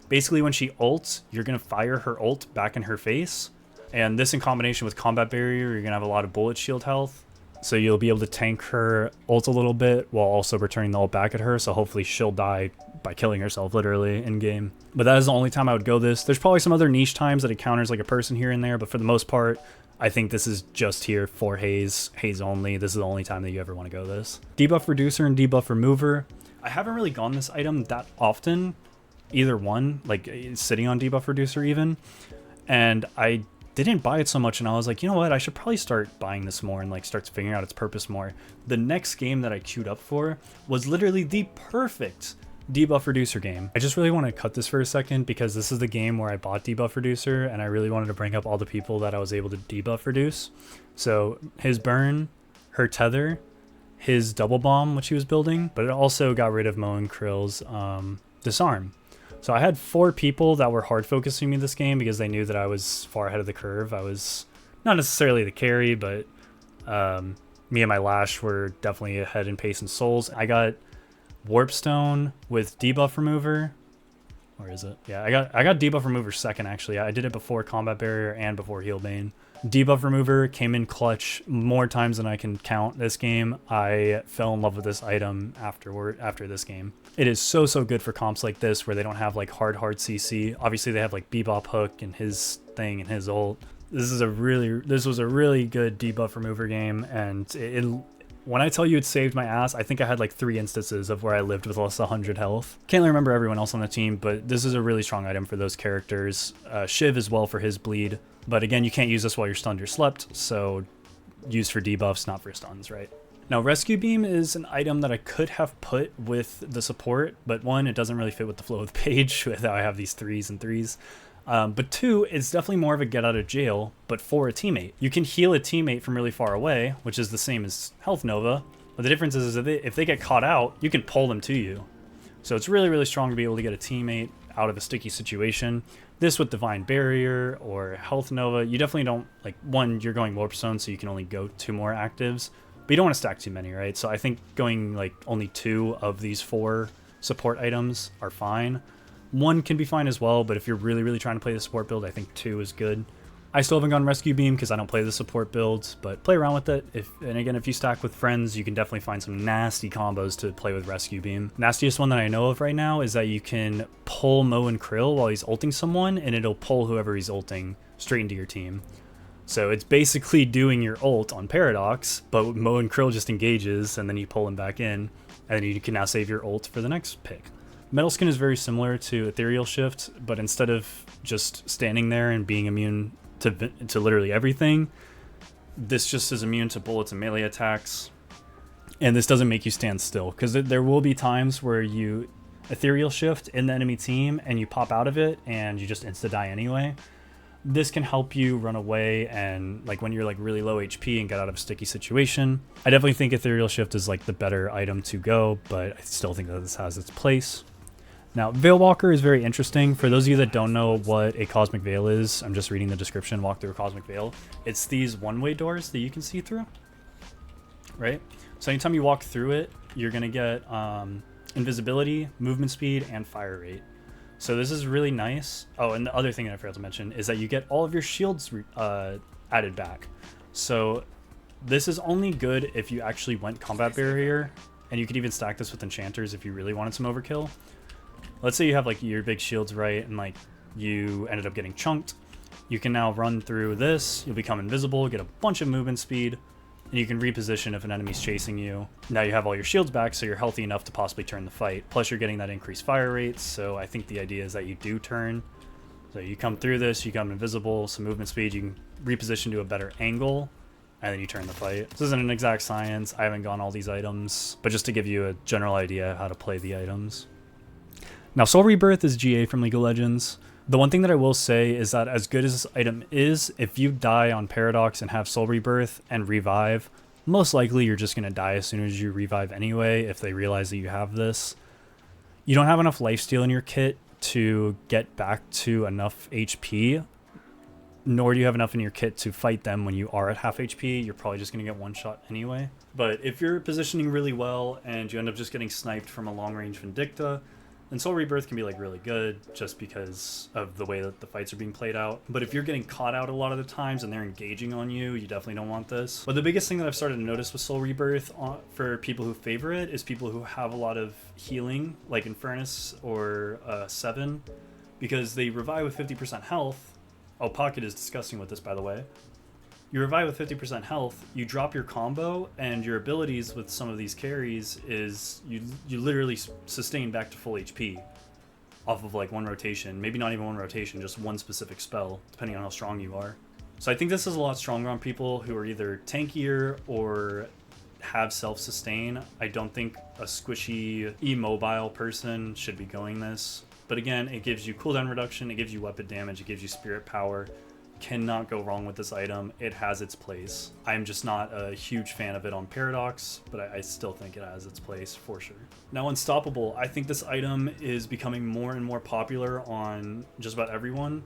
Basically, when she ults, you're going to fire her ult back in her face. And this in combination with Combat Barrier, you're going to have a lot of bullet shield health. So you'll be able to tank her ult a little bit while also returning the ult back at her. So hopefully she'll die by killing herself literally in game. But that is the only time I would go this. There's probably some other niche times that it counters like a person here and there. But for the most part, I think this is just here for Haze. Haze only. This is the only time that you ever want to go this. Debuff Reducer and Debuff Remover. I haven't really gone this item that often. Either one, like sitting on Debuff Reducer even, and I didn't buy it so much, and I was like, you know what, I should probably start buying this more and like start figuring out its purpose more. The next game that I queued up for was literally the perfect debuff reducer game. I just really want to cut this for a second because this is the game where I bought debuff reducer, and I really wanted to bring up all the people that I was able to debuff reduce. So his burn, her tether, his double bomb, which he was building, but it also got rid of Mo and Krill's disarm. So I had 4 people that were hard focusing me this game because they knew that I was far ahead of the curve. I was not necessarily the carry, but me and my Lash were definitely ahead in pace and souls. I got Warpstone with debuff remover. Or is it? Yeah, I got debuff remover second actually. I did it before combat barrier and before heal bane. Debuff remover came in clutch more times than I can count this game. I fell in love with this item after this game. It is so good for comps like this where they don't have like hard CC. Obviously they have like Bebop hook and his thing and his ult. This was a really good debuff remover game, and when I tell you it saved my ass, I think I had like 3 instances of where I lived with less than 100 health. Can't really remember everyone else on the team, but this is a really strong item for those characters. Shiv as well for his bleed. But again, you can't use this while you're stunned or slept, so used for debuffs, not for stuns, right? Now, Rescue Beam is an item that I could have put with the support, but 1, it doesn't really fit with the flow of the page with how I have these 3s and 3s. But 2, it's definitely more of a get out of jail, but for a teammate. You can heal a teammate from really far away, which is the same as Health Nova, but the difference is if they get caught out, you can pull them to you. So it's really strong to be able to get a teammate out of a sticky situation. This with Divine Barrier or Health Nova, you definitely don't, like, 1, you're going Warpstone, so you can only go 2 more actives, but you don't want to stack too many, right? So I think going, like, only 2 of these 4 support items are fine. 1 can be fine as well, but if you're really trying to play the support build, I think 2 is good. I still haven't gone Rescue Beam because I don't play the support builds, but play around with it. And again, if you stack with friends, you can definitely find some nasty combos to play with Rescue Beam. Nastiest one that I know of right now is that you can pull Mo and Krill while he's ulting someone, and it'll pull whoever he's ulting straight into your team. So it's basically doing your ult on Paradox, but Mo and Krill just engages, and then you pull him back in, and then you can now save your ult for the next pick. Metal Skin is very similar to Ethereal Shift, but instead of just standing there and being immune to literally everything, this just is immune to bullets and melee attacks, and this doesn't make you stand still, because there will be times where you Ethereal Shift in the enemy team and you pop out of it and you just insta-die anyway. This can help you run away and like when you're like really low HP and get out of a sticky situation. I definitely think Ethereal Shift is like the better item to go, but I still think that this has its place. Now, Veil Walker is very interesting. For those of you that don't know what a Cosmic Veil is, I'm just reading the description, walk through a Cosmic Veil. It's these one-way doors that you can see through, right? So anytime you walk through it, you're gonna get invisibility, movement speed, and fire rate. So this is really nice. Oh, and the other thing that I forgot to mention is that you get all of your shields added back. So this is only good if you actually went combat barrier, and you could even stack this with enchanters if you really wanted some overkill. Let's say you have like your big shields, right, and like you ended up getting chunked. You can now run through this, you'll become invisible, get a bunch of movement speed, and you can reposition if an enemy's chasing you. Now you have all your shields back, so you're healthy enough to possibly turn the fight. Plus you're getting that increased fire rate, so I think the idea is that you do turn. So you come through this, you become invisible, some movement speed, you can reposition to a better angle, and then you turn the fight. This isn't an exact science, I haven't gone all these items, but just to give you a general idea of how to play the items. Now, Soul Rebirth is GA from League of Legends. The one thing that I will say is that as good as this item is, if you die on Paradox and have Soul Rebirth and revive, most likely you're just going to die as soon as you revive anyway if they realize that you have this. You don't have enough lifesteal in your kit to get back to enough HP, nor do you have enough in your kit to fight them when you are at half HP. You're probably just going to get one shot anyway. But if you're positioning really well and you end up just getting sniped from a long-range Vindicta, and Soul Rebirth can be like really good just because of the way that the fights are being played out. But if you're getting caught out a lot of the times and they're engaging on you, you definitely don't want this. But the biggest thing that I've started to notice with Soul Rebirth for people who favor it is people who have a lot of healing, like Infernus or 7, because they revive with 50% health. Oh, Pocket is disgusting with this, by the way. You revive with 50% health, you drop your combo, and your abilities with some of these carries is you literally sustain back to full HP off of like one rotation. Maybe not even one rotation, just one specific spell, depending on how strong you are. So I think this is a lot stronger on people who are either tankier or have self-sustain. I don't think a squishy immobile person should be going this. But again, it gives you cooldown reduction, it gives you weapon damage, it gives you spirit power. Cannot go wrong with this item. It has its place. I'm just not a huge fan of it on Paradox, but I still think it has its place for sure. Now Unstoppable, I think this item is becoming more and more popular on just about everyone.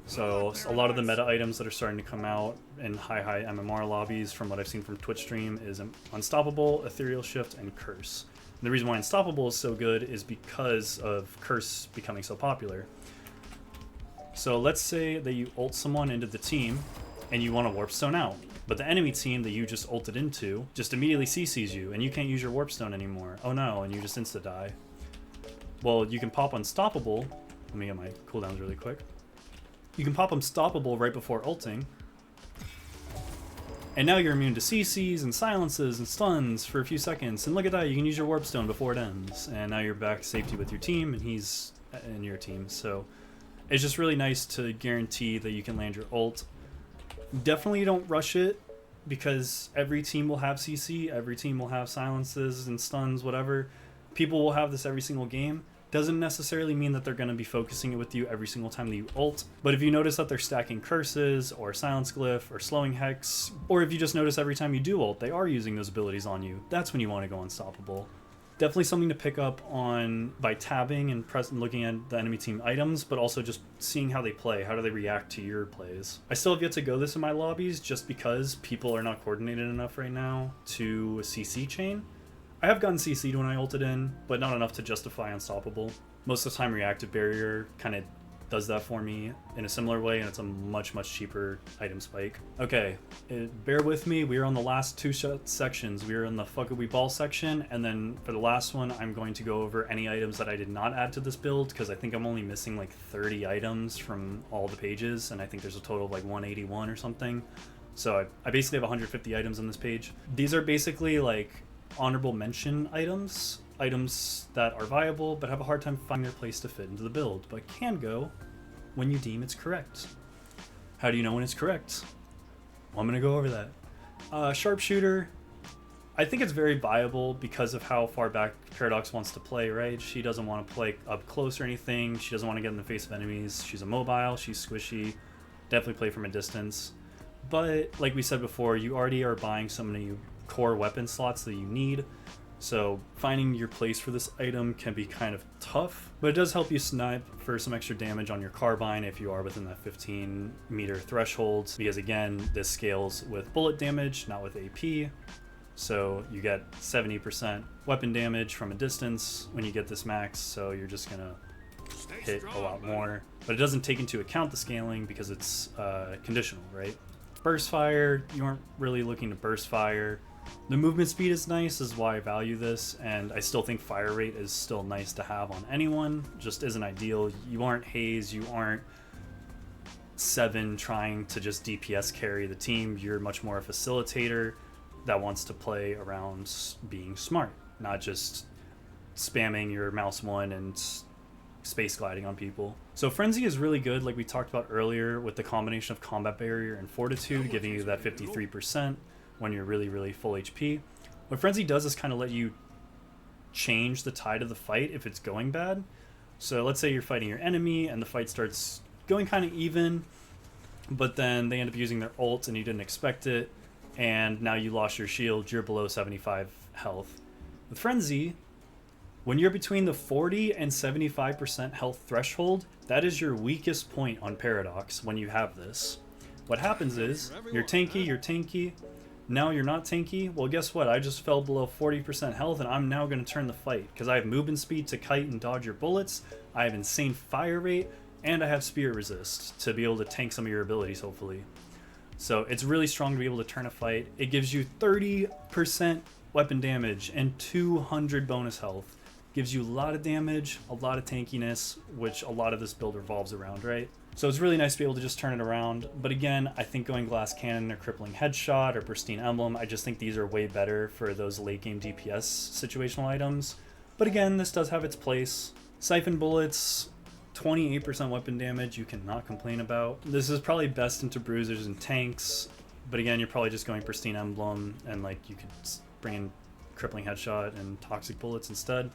So a lot of the meta items that are starting to come out in high MMR lobbies from what I've seen from Twitch stream is Unstoppable, Ethereal Shift, and Curse. And the reason why Unstoppable is so good is because of Curse becoming so popular. So let's say that you ult someone into the team and you want to Warp Stone out, but the enemy team that you just ulted into just immediately CCs you and you can't use your Warp Stone anymore. Oh no, and you just insta-die. Well, you can pop Unstoppable. Let me get my cooldowns really quick. You can pop Unstoppable right before ulting, and now you're immune to CCs and silences and stuns for a few seconds. And look at that, you can use your Warp Stone before it ends. And now you're back to safety with your team, and he's in your team. So it's just really nice to guarantee that you can land your ult. Definitely don't rush it, because every team will have CC, every team will have silences and stuns, whatever. People will have this every single game. Doesn't necessarily mean that they're going to be focusing it with you every single time that you ult, but if you notice that they're stacking curses or silence glyph or slowing hex, or if you just notice every time you do ult they are using those abilities on you, that's when you want to go Unstoppable. Definitely something to pick up on by tabbing and looking at the enemy team items, but also just seeing how they play, how do they react to your plays. I still have yet to go this in my lobbies just because people are not coordinated enough right now to CC chain. I have gotten CC'd when I ulted in, but not enough to justify Unstoppable. Most of the time Reactive Barrier kind of does that for me in a similar way, and it's a much cheaper item spike. Okay, bear with me, we are on the last two sections. We are in the Fuck It We Ball section, and then for the last one I'm going to go over any items that I did not add to this build, because I think I'm only missing like 30 items from all the pages, and I think there's a total of like 181 or something. So I basically have 150 items on this page. These are basically like honorable mention items that are viable but have a hard time finding their place to fit into the build, but can go when you deem it's correct. How do you know when it's correct? Well, I'm gonna go over that. Sharpshooter, I think it's very viable because of how far back Paradox wants to play, right? She doesn't want to play up close or anything. She doesn't want to get in the face of enemies. She's immobile, she's squishy, definitely play from a distance. But like we said before, you already are buying so many core weapon slots that you need, so finding your place for this item can be kind of tough, but it does help you snipe for some extra damage on your carbine if you are within that 15 meter threshold, because again, this scales with bullet damage, not with AP, so you get 70% weapon damage from a distance when you get this max, so you're just gonna hit a lot more, but it doesn't take into account the scaling because it's conditional, right? Burst fire, you aren't really looking to burst fire. The movement speed is nice, is why I value this, and I still think fire rate is still nice to have on anyone, just isn't ideal. You aren't Haze, you aren't Seven trying to just DPS carry the team. You're much more a facilitator that wants to play around being smart, not just spamming your mouse one and space gliding on people. So Frenzy is really good, like we talked about earlier, with the combination of Combat Barrier and Fortitude, giving you that 53% when you're really full HP. What Frenzy does is kind of let you change the tide of the fight if it's going bad. So let's say you're fighting your enemy and the fight starts going kind of even, but then they end up using their ult and you didn't expect it, and now you lost your shield, you're below 75 health. With Frenzy, when you're between the 40 and 75% health threshold, that is your weakest point on Paradox when you have this. What happens is, you're tanky, now you're not tanky. Well, guess what? I just fell below 40% health and I'm now going to turn the fight because I have movement speed to kite and dodge your bullets, I have insane fire rate, and I have spear resist to be able to tank some of your abilities, hopefully. So it's really strong to be able to turn a fight. It gives you 30% weapon damage and 200 bonus health. Gives you a lot of damage, a lot of tankiness, which a lot of this build revolves around, right? So it's really nice to be able to just turn it around. But again, I think going Glass Cannon or Crippling Headshot or Pristine Emblem, I just think these are way better for those late game DPS situational items. But again, this does have its place. Siphon Bullets, 28% weapon damage, you cannot complain about. This is probably best into bruisers and tanks, but again, you're probably just going pristine emblem, and like you could bring in crippling headshot and toxic bullets instead.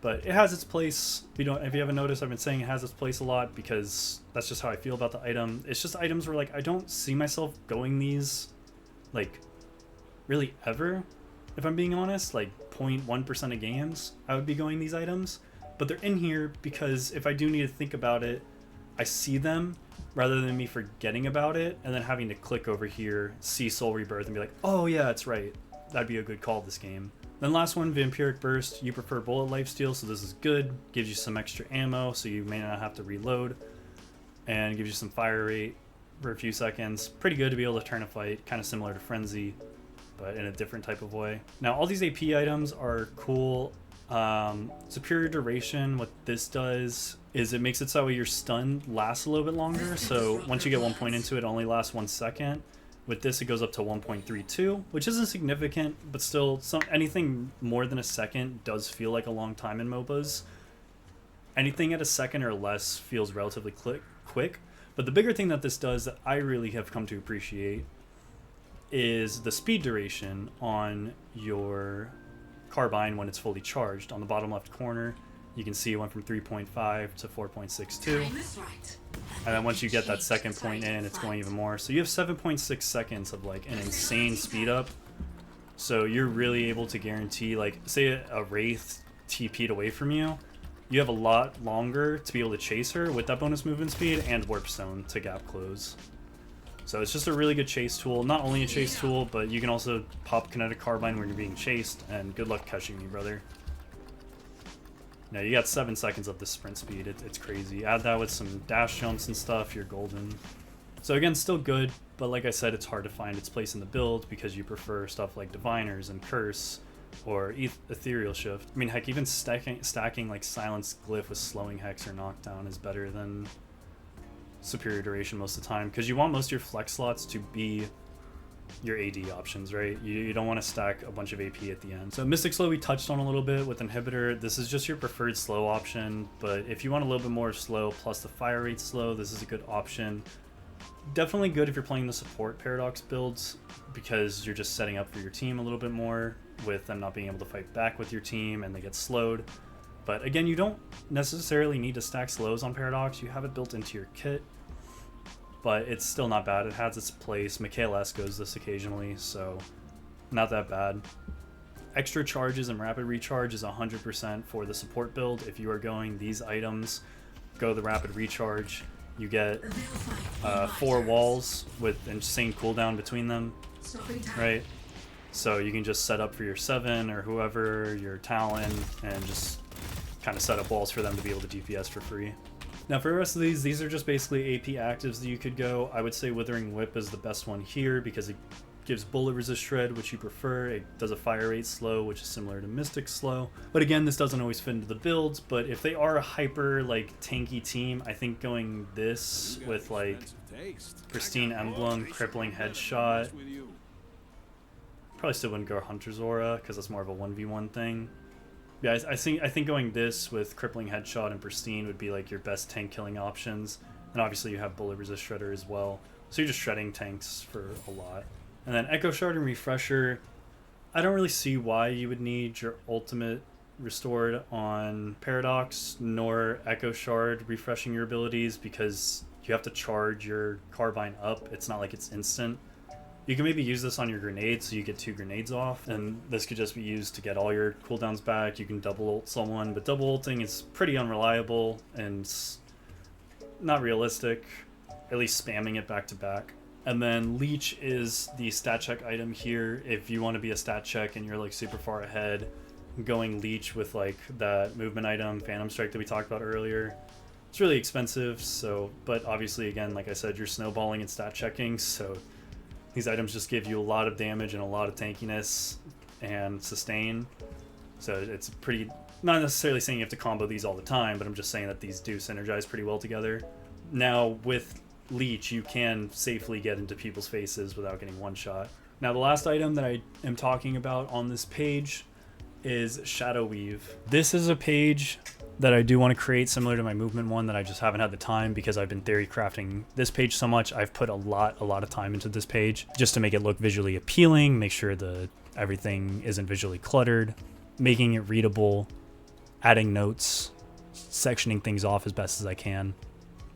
But it has its place. If you haven't noticed, I've been saying it has its place a lot because that's just how I feel about the item. It's just items where like I don't see myself going these like really ever, if I'm being honest. Like 0.1% of games I would be going these items, but they're in here because if I do need to think about it, I see them rather than me forgetting about it and then having to click over here, see Soul Rebirth, and be like, oh yeah, that's right, that'd be a good call this game. Then last one, Vampiric Burst. You prefer bullet lifesteal, so this is good. Gives you some extra ammo, so you may not have to reload, and gives you some fire rate for a few seconds. Pretty good to be able to turn a fight, kind of similar to Frenzy, but in a different type of way. Now all these AP items are cool. Superior duration, what this does is it makes it so your stun lasts a little bit longer, so once you get 1 point into it, it only lasts 1 second. With this, it goes up to 1.32, which isn't significant, but still, anything more than a second does feel like a long time in MOBAs. Anything at a second or less feels relatively quick, but the bigger thing that this does that I really have come to appreciate is the speed duration on your carbine when it's fully charged. On the bottom left corner, you can see it went from 3.5 to 4.62. And then once you get that second point in, it's going even more. So you have 7.6 seconds of like an insane speed up. So you're really able to guarantee, like, say a Wraith TP'd away from you, you have a lot longer to be able to chase her with that bonus movement speed and Warp Stone to gap close. So it's just a really good chase tool. Not only a chase tool, but you can also pop Kinetic Carbine when you're being chased, and good luck catching me, brother. Now you got 7 seconds of the sprint speed. It's crazy. Add that with some dash jumps and stuff, you're golden. So again, still good, but like I said, it's hard to find its place in the build because you prefer stuff like Diviners and Curse or Ethereal Shift. I mean, heck, even stacking like Silence Glyph with Slowing Hex or Knockdown is better than Superior Duration most of the time, because you want most of your flex slots to be your AD options, right? You don't want to stack a bunch of AP at the end. So Mystic Slow we touched on a little bit with Inhibitor. This is just your preferred slow option, but if you want a little bit more slow plus the fire rate slow, this is a good option. Definitely good if you're playing the support Paradox builds, because you're just setting up for your team a little bit more with them not being able to fight back with your team and they get slowed. But again, you don't necessarily need to stack slows on Paradox. You have it built into your kit, but it's still not bad. It has its place. Michaela S goes this occasionally, so not that bad. Extra charges and rapid recharge is 100% for the support build. If you are going these items, go the rapid recharge. You get 4 walls with insane cooldown between them, right? So you can just set up for your 7 or whoever, your Talon, and just kind of set up walls for them to be able to DPS for free. Now for the rest of these are just basically AP actives that you could go. I would say Withering Whip is the best one here because it gives bullet resist shred, which you prefer. It does a fire rate slow, which is similar to Mystic Slow. But again, this doesn't always fit into the builds, but if they are a hyper like tanky team, I think going this with like Pristine Emblem, Crippling Headshot, probably still wouldn't go Hunter's Aura because that's more of a 1v1 thing. Yeah, I think going this with Crippling Headshot and Pristine would be like your best tank killing options. And obviously you have Bullet Resist Shredder as well. So you're just shredding tanks for a lot. And then Echo Shard and Refresher, I don't really see why you would need your ultimate restored on Paradox, nor Echo Shard refreshing your abilities, because you have to charge your Carbine up. It's not like it's instant. You can maybe use this on your grenades, so you get 2 grenades off, and this could just be used to get all your cooldowns back. You can double ult someone, but double ulting is pretty unreliable and not realistic, at least spamming it back to back. And then Leech is the stat check item here. If you want to be a stat check and you're like super far ahead, going Leech with like that movement item, Phantom Strike that we talked about earlier, it's really expensive. So, but obviously again, like I said, you're snowballing and stat checking, so these items just give you a lot of damage and a lot of tankiness and sustain. So it's pretty, not necessarily saying you have to combo these all the time, but I'm just saying that these do synergize pretty well together. Now with Leech, you can safely get into people's faces without getting one shot. Now the last item that I am talking about on this page is Shadow Weave. This is a page that I do want to create similar to my movement one that I just haven't had the time because I've been theory crafting this page so much. I've put a lot of time into this page just to make it look visually appealing, make sure everything isn't visually cluttered, making it readable, adding notes, sectioning things off as best as I can.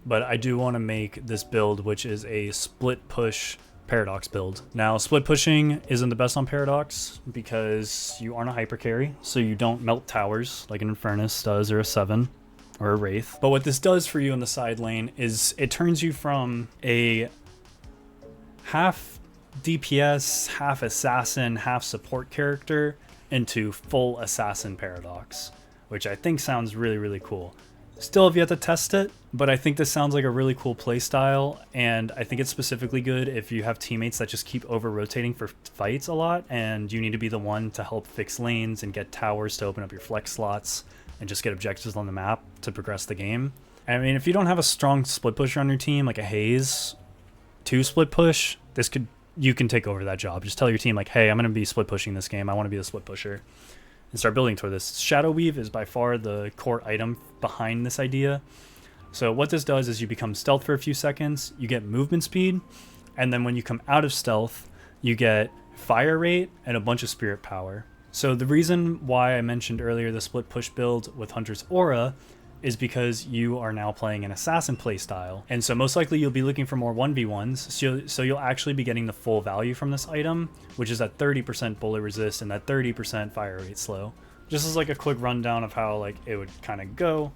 But I do want to make this build, which is a split push Paradox build. Now, split pushing isn't the best on Paradox because you aren't a hyper carry, so you don't melt towers like an Infernus does, or a 7, or a Wraith. But what this does for you in the side lane is it turns you from a half DPS, half assassin, half support character into full assassin Paradox, which I think sounds really cool. Still have yet to test it, but I think this sounds like a really cool playstyle, and I think it's specifically good if you have teammates that just keep over-rotating for fights a lot, and you need to be the one to help fix lanes and get towers to open up your flex slots and just get objectives on the map to progress the game. I mean, if you don't have a strong split pusher on your team, like a Haze to split push, you can take over that job. Just tell your team, like, hey, I'm going to be split pushing this game. I want to be the split pusher. And start building toward this. Shadow Weave is by far the core item behind this idea. So what this does is you become stealth for a few seconds, you get movement speed, and then when you come out of stealth, you get fire rate and a bunch of spirit power. So the reason why I mentioned earlier the split push build with Hunter's Aura is because you are now playing an assassin playstyle. And so most likely you'll be looking for more 1v1s, so you'll actually be getting the full value from this item, which is that 30% bullet resist and that 30% fire rate slow. Just as like a quick rundown of how like it would kind of go.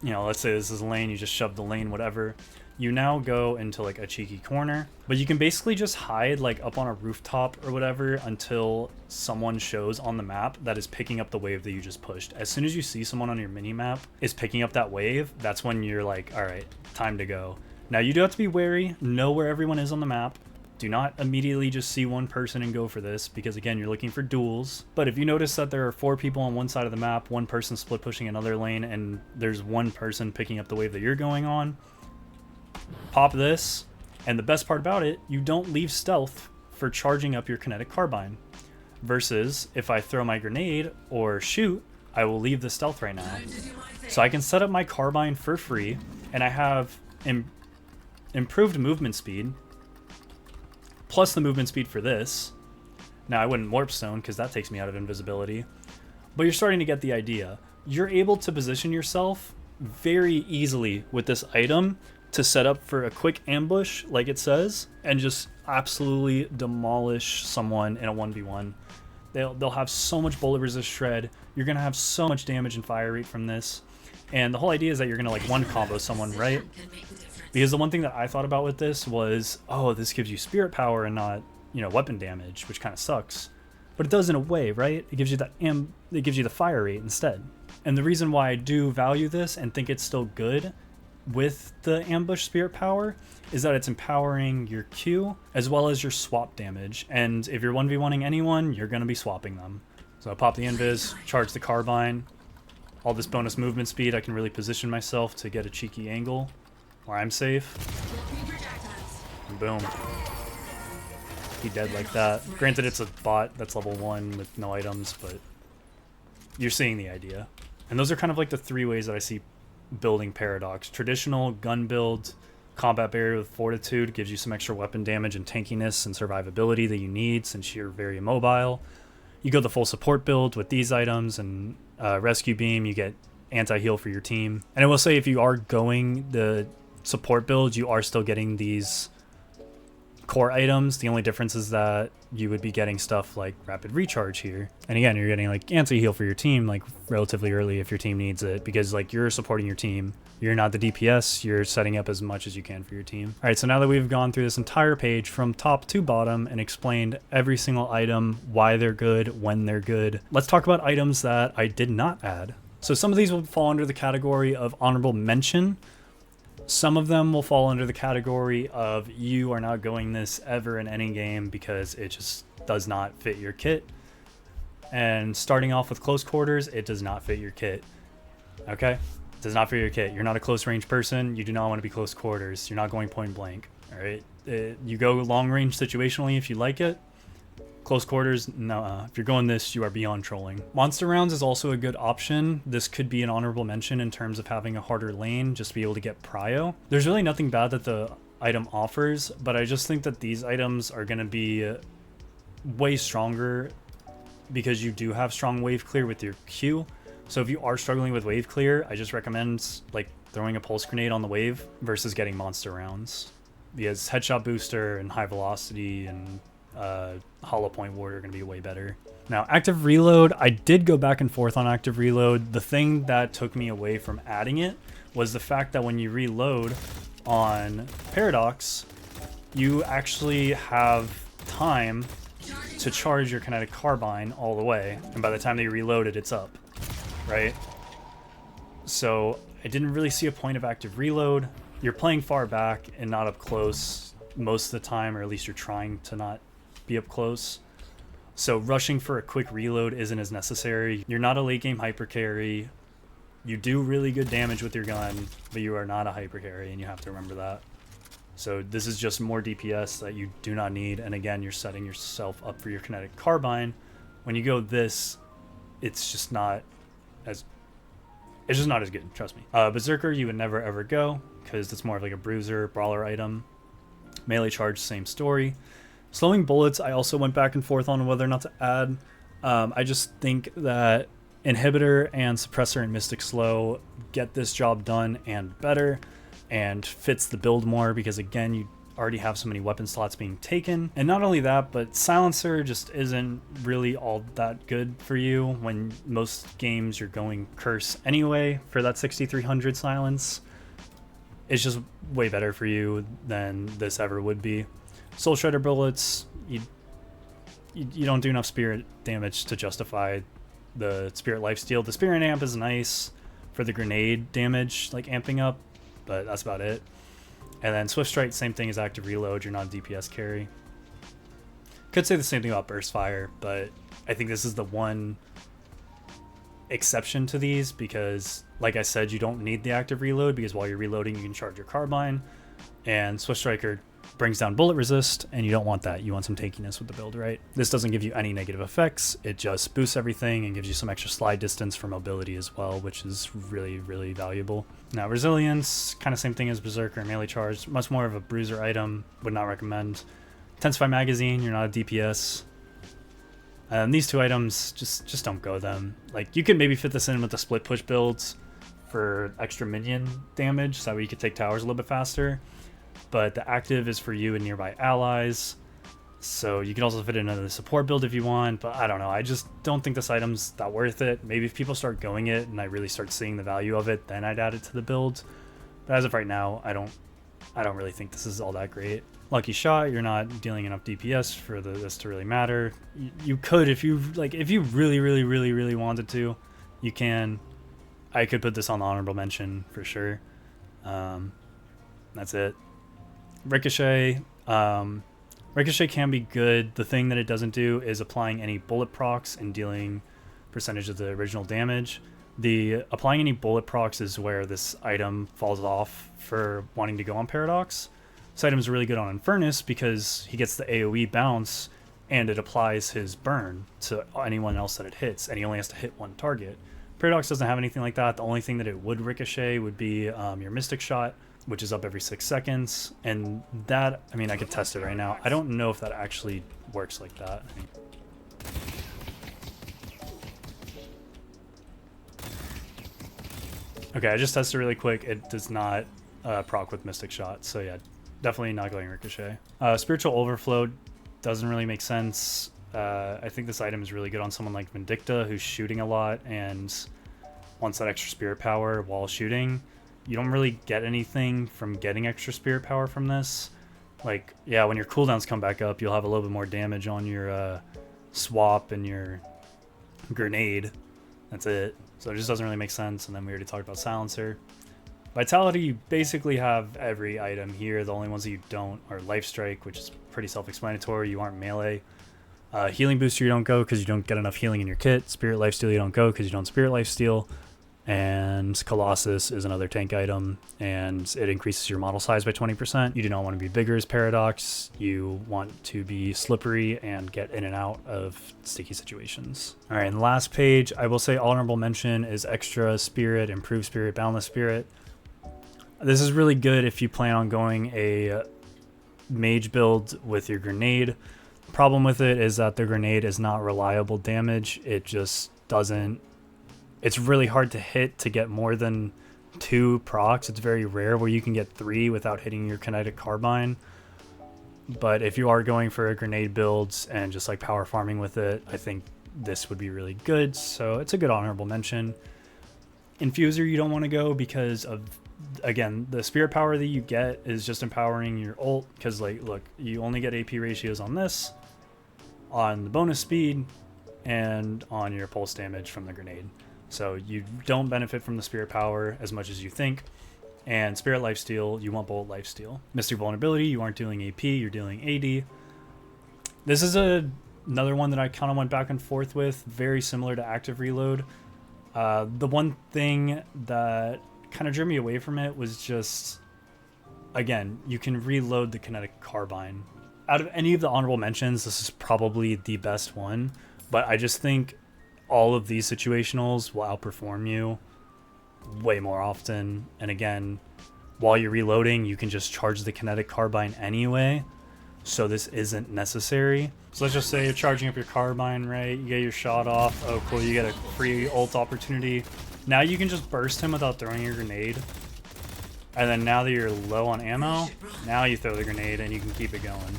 You know, let's say this is a lane, you just shove the lane, whatever. You now go into like a cheeky corner, but you can basically just hide like up on a rooftop or whatever until someone shows on the map that is picking up the wave that you just pushed. As soon as you see someone on your mini map is picking up that wave, that's when you're like, all right, time to go. Now you do have to be wary, know where everyone is on the map. Do not immediately just see one person and go for this, because again, you're looking for duels. But if you notice that there are 4 people on one side of the map, one person split pushing another lane, and there's one person picking up the wave that you're going on, pop this, and the best part about it, you don't leave stealth for charging up your kinetic carbine. Versus, if I throw my grenade or shoot, I will leave the stealth right now. So I can set up my carbine for free, and I have improved movement speed, plus the movement speed for this. Now I wouldn't warp stone because that takes me out of invisibility, but you're starting to get the idea. You're able to position yourself very easily with this item to set up for a quick ambush, like it says, and just absolutely demolish someone in a 1v1. They'll have so much bullet resist shred. You're gonna have so much damage and fire rate from this, and the whole idea is that you're gonna like one combo someone, right? Because the one thing that I thought about with this was, oh, this gives you spirit power and not, you know, weapon damage, which kind of sucks. But it does in a way, right? It gives you that it gives you the fire rate instead. And the reason why I do value this and think it's still good with the ambush spirit power is that it's empowering your Q as well as your swap damage. And if you're 1v1ing anyone, you're going to be swapping them. So I pop the invis, charge the carbine, all this bonus movement speed, I can really position myself to get a cheeky angle where I'm safe. And boom. He dead like that. Granted, it's a bot that's level 1 with no items, but you're seeing the idea. And those are kind of like the 3 ways that I see building Paradox. Traditional gun build, combat barrier with fortitude gives you some extra weapon damage and tankiness and survivability that you need since you're very immobile. You go the full support build with these items and rescue beam, you get anti-heal for your team. And I will say, if you are going the support build, you are still getting these core items. The only difference is that you would be getting stuff like rapid recharge here, and again, you're getting like anti-heal for your team like relatively early if your team needs it, because like you're supporting your team, you're not the DPS, you're setting up as much as you can for your team. All right, so now that we've gone through this entire page from top to bottom and explained every single item, why they're good, when they're good, let's talk about items that I did not add. So some of these will fall under the category of honorable mention. Some of them will fall under the category of you are not going this ever in any game because it just does not fit your kit. And starting off with close quarters, it does not fit your kit. Okay? It does not fit your kit. You're not a close range person. You do not want to be close quarters. You're not going point blank. All right? You go long range situationally if you like it. Close quarters, no. If you're going this, you are beyond trolling. Monster rounds is also a good option. This could be an honorable mention in terms of having a harder lane, just to be able to get prio. There's really nothing bad that the item offers, but I just think that these items are going to be way stronger because you do have strong wave clear with your Q. So if you are struggling with wave clear, I just recommend like throwing a pulse grenade on the wave versus getting monster rounds. Because headshot booster and high velocity and hollow point ward are going to be way better. Now active reload, I did go back and forth on active reload. The thing that took me away from adding it was the fact that when you reload on Paradox, you actually have time to charge your kinetic carbine all the way, and by the time they reload it, it's up, right? So I didn't really see a point of active reload. You're playing far back and not up close most of the time, or at least you're trying to not be up close. So rushing for a quick reload isn't as necessary. You're not a late game hyper carry. You do really good damage with your gun, but you are not a hyper carry, and you have to remember that. So this is just more DPS that you do not need, and again, you're setting yourself up for your kinetic carbine. When you go this, it's just not as good, trust me. Berserker you would never ever go, because it's more of like a bruiser, brawler item. Melee charge, same story. Slowing bullets, I also went back and forth on whether or not to add. I just think that Inhibitor and Suppressor and Mystic Slow get this job done and better, and fits the build more because again, you already have so many weapon slots being taken. And not only that, but Silencer just isn't really all that good for you when most games you're going Curse anyway for that 6300 silence. It's just way better for you than this ever would be. Soul Shredder bullets, you don't do enough spirit damage to justify the spirit lifesteal. The spirit amp is nice for the grenade damage, like amping up, but that's about it. And then Swift Strike, same thing as active reload. You're not a DPS carry. Could say the same thing about Burst Fire, but I think this is the one exception to these because, like I said, you don't need the active reload because while you're reloading, you can charge your carbine. And Swift Striker brings down bullet resist, and you don't want that. You want some tankiness with the build, right? This doesn't give you any negative effects. It just boosts everything and gives you some extra slide distance for mobility as well, which is really, really valuable. Now, Resilience, kind of same thing as Berserker and Melee Charge. Much more of a bruiser item. Would not recommend. Intensify Magazine, you're not a DPS. These two items, just don't go them. Like, you could maybe fit this in with the split push builds for extra minion damage, so that way you could take towers a little bit faster. But the active is for you and nearby allies, so you can also fit it into the support build if you want, but I don't know. I just don't think this item's that worth it. Maybe if people start going it and I really start seeing the value of it, then I'd add it to the build. But as of right now, I don't really think this is all that great. Lucky Shot, you're not dealing enough DPS for this to really matter. You could, if you really wanted to, you can. I could put this on the honorable mention for sure. That's it. Ricochet. Ricochet can be good. The thing that it doesn't do is applying any bullet procs and dealing percentage of the original damage. The applying any bullet procs is where this item falls off for wanting to go on Paradox. This item is really good on Infernus because he gets the AoE bounce and it applies his burn to anyone else that it hits, and he only has to hit one target. Paradox doesn't have anything like that. The only thing that it would ricochet would be your Mystic Shot, which is up every 6 seconds, and that, I mean, I could test it right now. I don't know if that actually works like that. Okay, I just tested really quick. It does not proc with Mystic Shot, so yeah, definitely not going Ricochet. Spiritual Overflow doesn't really make sense. I think this item is really good on someone like Vindicta, who's shooting a lot and wants that extra spirit power while shooting. You don't really get anything from getting extra spirit power from this. Like, yeah, when your cooldowns come back up, you'll have a little bit more damage on your swap and your grenade. That's it. So it just doesn't really make sense. And then we already talked about Silencer. Vitality, you basically have every item here. The only ones that you don't are Life Strike, which is pretty self-explanatory. You aren't melee. Healing Booster you don't go because you don't get enough healing in your kit. Spirit Lifesteal you don't go because you don't Spirit Lifesteal. And Colossus is another tank item, and it increases your model size by 20%. You do not want to be bigger as Paradox. You want to be slippery and get in and out of sticky situations. All right, and the last page, I will say honorable mention is Extra Spirit, Improved Spirit, Boundless Spirit. This is really good if you plan on going a mage build with your grenade. Problem with it is that the grenade is not reliable damage. It just doesn't... It's really hard to hit to get more than 2 procs. It's very rare where you can get 3 without hitting your kinetic carbine. But if you are going for a grenade build and just like power farming with it, I think this would be really good. So it's a good honorable mention. Infuser you don't want to go because of, again, the spirit power that you get is just empowering your ult. Because like, look, you only get AP ratios on this, on the bonus speed, and on your pulse damage from the grenade. So you don't benefit from the spirit power as much as you think. And spirit lifesteal, you want bolt lifesteal. Mystic vulnerability, you aren't dealing AP, you're dealing AD. This is another one that I kind of went back and forth with, very similar to active reload. The one thing that kind of drew me away from it was just, again, you can reload the kinetic carbine. Out of any of the honorable mentions, this is probably the best one, but I just think all of these situationals will outperform you way more often. And again, while you're reloading, you can just charge the kinetic carbine anyway, so this isn't necessary. So let's just say you're charging up your carbine, right? You get your shot off. Oh, cool, you get a free ult opportunity. Now you can just burst him without throwing your grenade. And then now that you're low on ammo, now you throw the grenade and you can keep it going.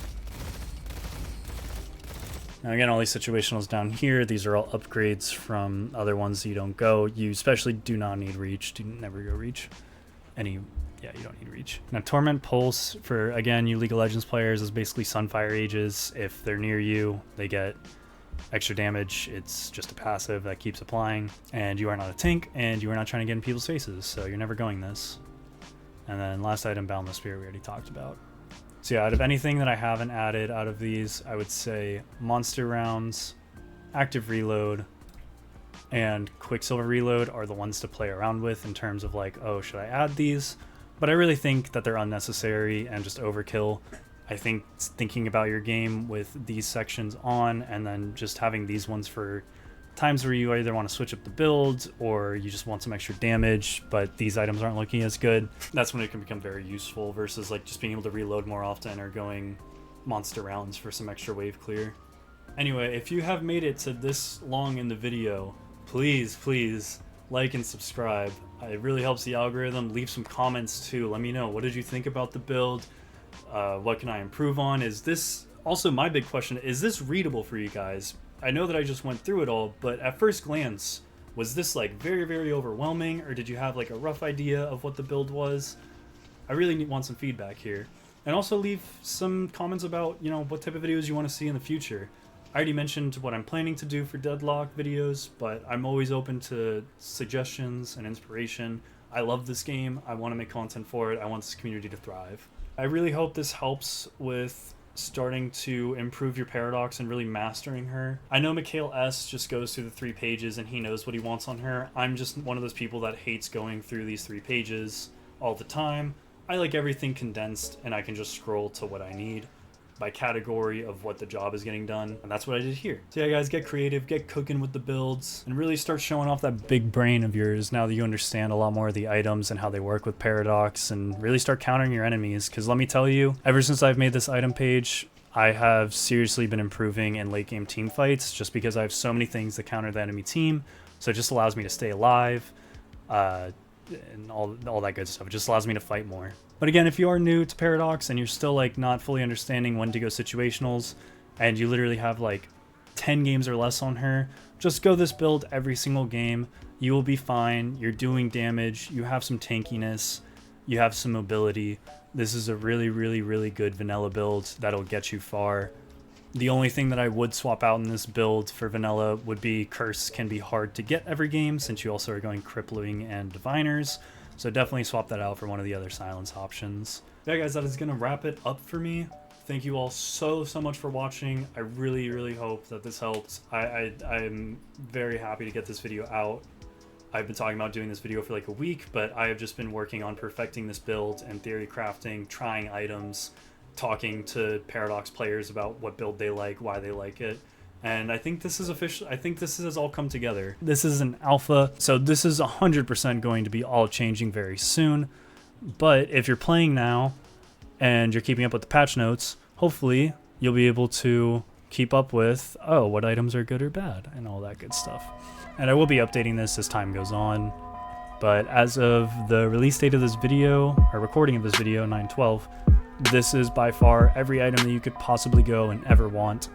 Now again, all these situationals down here, these are all upgrades from other ones you don't go. You especially do not need reach. Do never go reach. Yeah, you don't need reach. Now Torment Pulse for, again, you League of Legends players is basically Sunfire Ages. If they're near you, they get extra damage. It's just a passive that keeps applying. And you are not a tank, and you are not trying to get in people's faces, so you're never going this. And then last item, Boundless Spirit, we already talked about. So yeah, out of anything that I haven't added out of these, I would say Monster Rounds, Active Reload, and Quicksilver Reload are the ones to play around with in terms of like, oh, should I add these? But I really think that they're unnecessary and just overkill. I think thinking about your game with these sections on and then just having these ones for times where you either want to switch up the build or you just want some extra damage, but these items aren't looking as good, that's when it can become very useful versus like just being able to reload more often or going monster rounds for some extra wave clear. Anyway, if you have made it to this long in the video, please like and subscribe. It really helps the algorithm. Leave some comments too. Let me know, what did you think about the build? What can I improve on? Is this also, my big question, is this readable for you guys? I know that I just went through it all, but at first glance, was this like very overwhelming, or did you have like a rough idea of what the build was? I really want some feedback here. And also leave some comments about, you know, what type of videos you want to see in the future. I already mentioned what I'm planning to do for Deadlock videos, but I'm always open to suggestions and inspiration. I love this game. I want to make content for it. I want this community to thrive. I really hope this helps with starting to improve your Paradox and really mastering her. I know Mikhail S just goes through the 3 pages and he knows what he wants on her. I'm just one of those people that hates going through these 3 pages all the time. I like everything condensed and I can just scroll to what I need by category of what the job is getting done, and that's what I did here. So yeah guys, get creative, get cooking with the builds, and really start showing off that big brain of yours now that you understand a lot more of the items and how they work with Paradox, and really start countering your enemies, because let me tell you, ever since I've made this item page, I have seriously been improving in late game team fights just because I have so many things that counter the enemy team, so it just allows me to stay alive, and all that good stuff. It just allows me to fight more. But again, if you are new to Paradox and you're still like not fully understanding when to go situationals and you literally have like 10 games or less on her, just go this build every single game. You will be fine. You're doing damage. You have some tankiness. You have some mobility. This is a really good vanilla build that'll get you far. The only thing that I would swap out in this build for vanilla would be Curse can be hard to get every game since you also are going Crippling and Diviners. So definitely swap that out for one of the other silence options. Yeah guys, that is going to wrap it up for me. Thank you all so much for watching. I really hope that this helped. I'm very happy to get this video out. I've been talking about doing this video for like a week, but I have just been working on perfecting this build and theory crafting, trying items, talking to Paradox players about what build they like, why they like it. And I think this is official. I think this has all come together. This is an alpha, so this is 100% going to be all changing very soon. But if you're playing now and you're keeping up with the patch notes, hopefully you'll be able to keep up with, oh, what items are good or bad and all that good stuff. And I will be updating this as time goes on. But as of the release date of this video, or recording of this video, 9/12, this is by far every item that you could possibly go and ever want.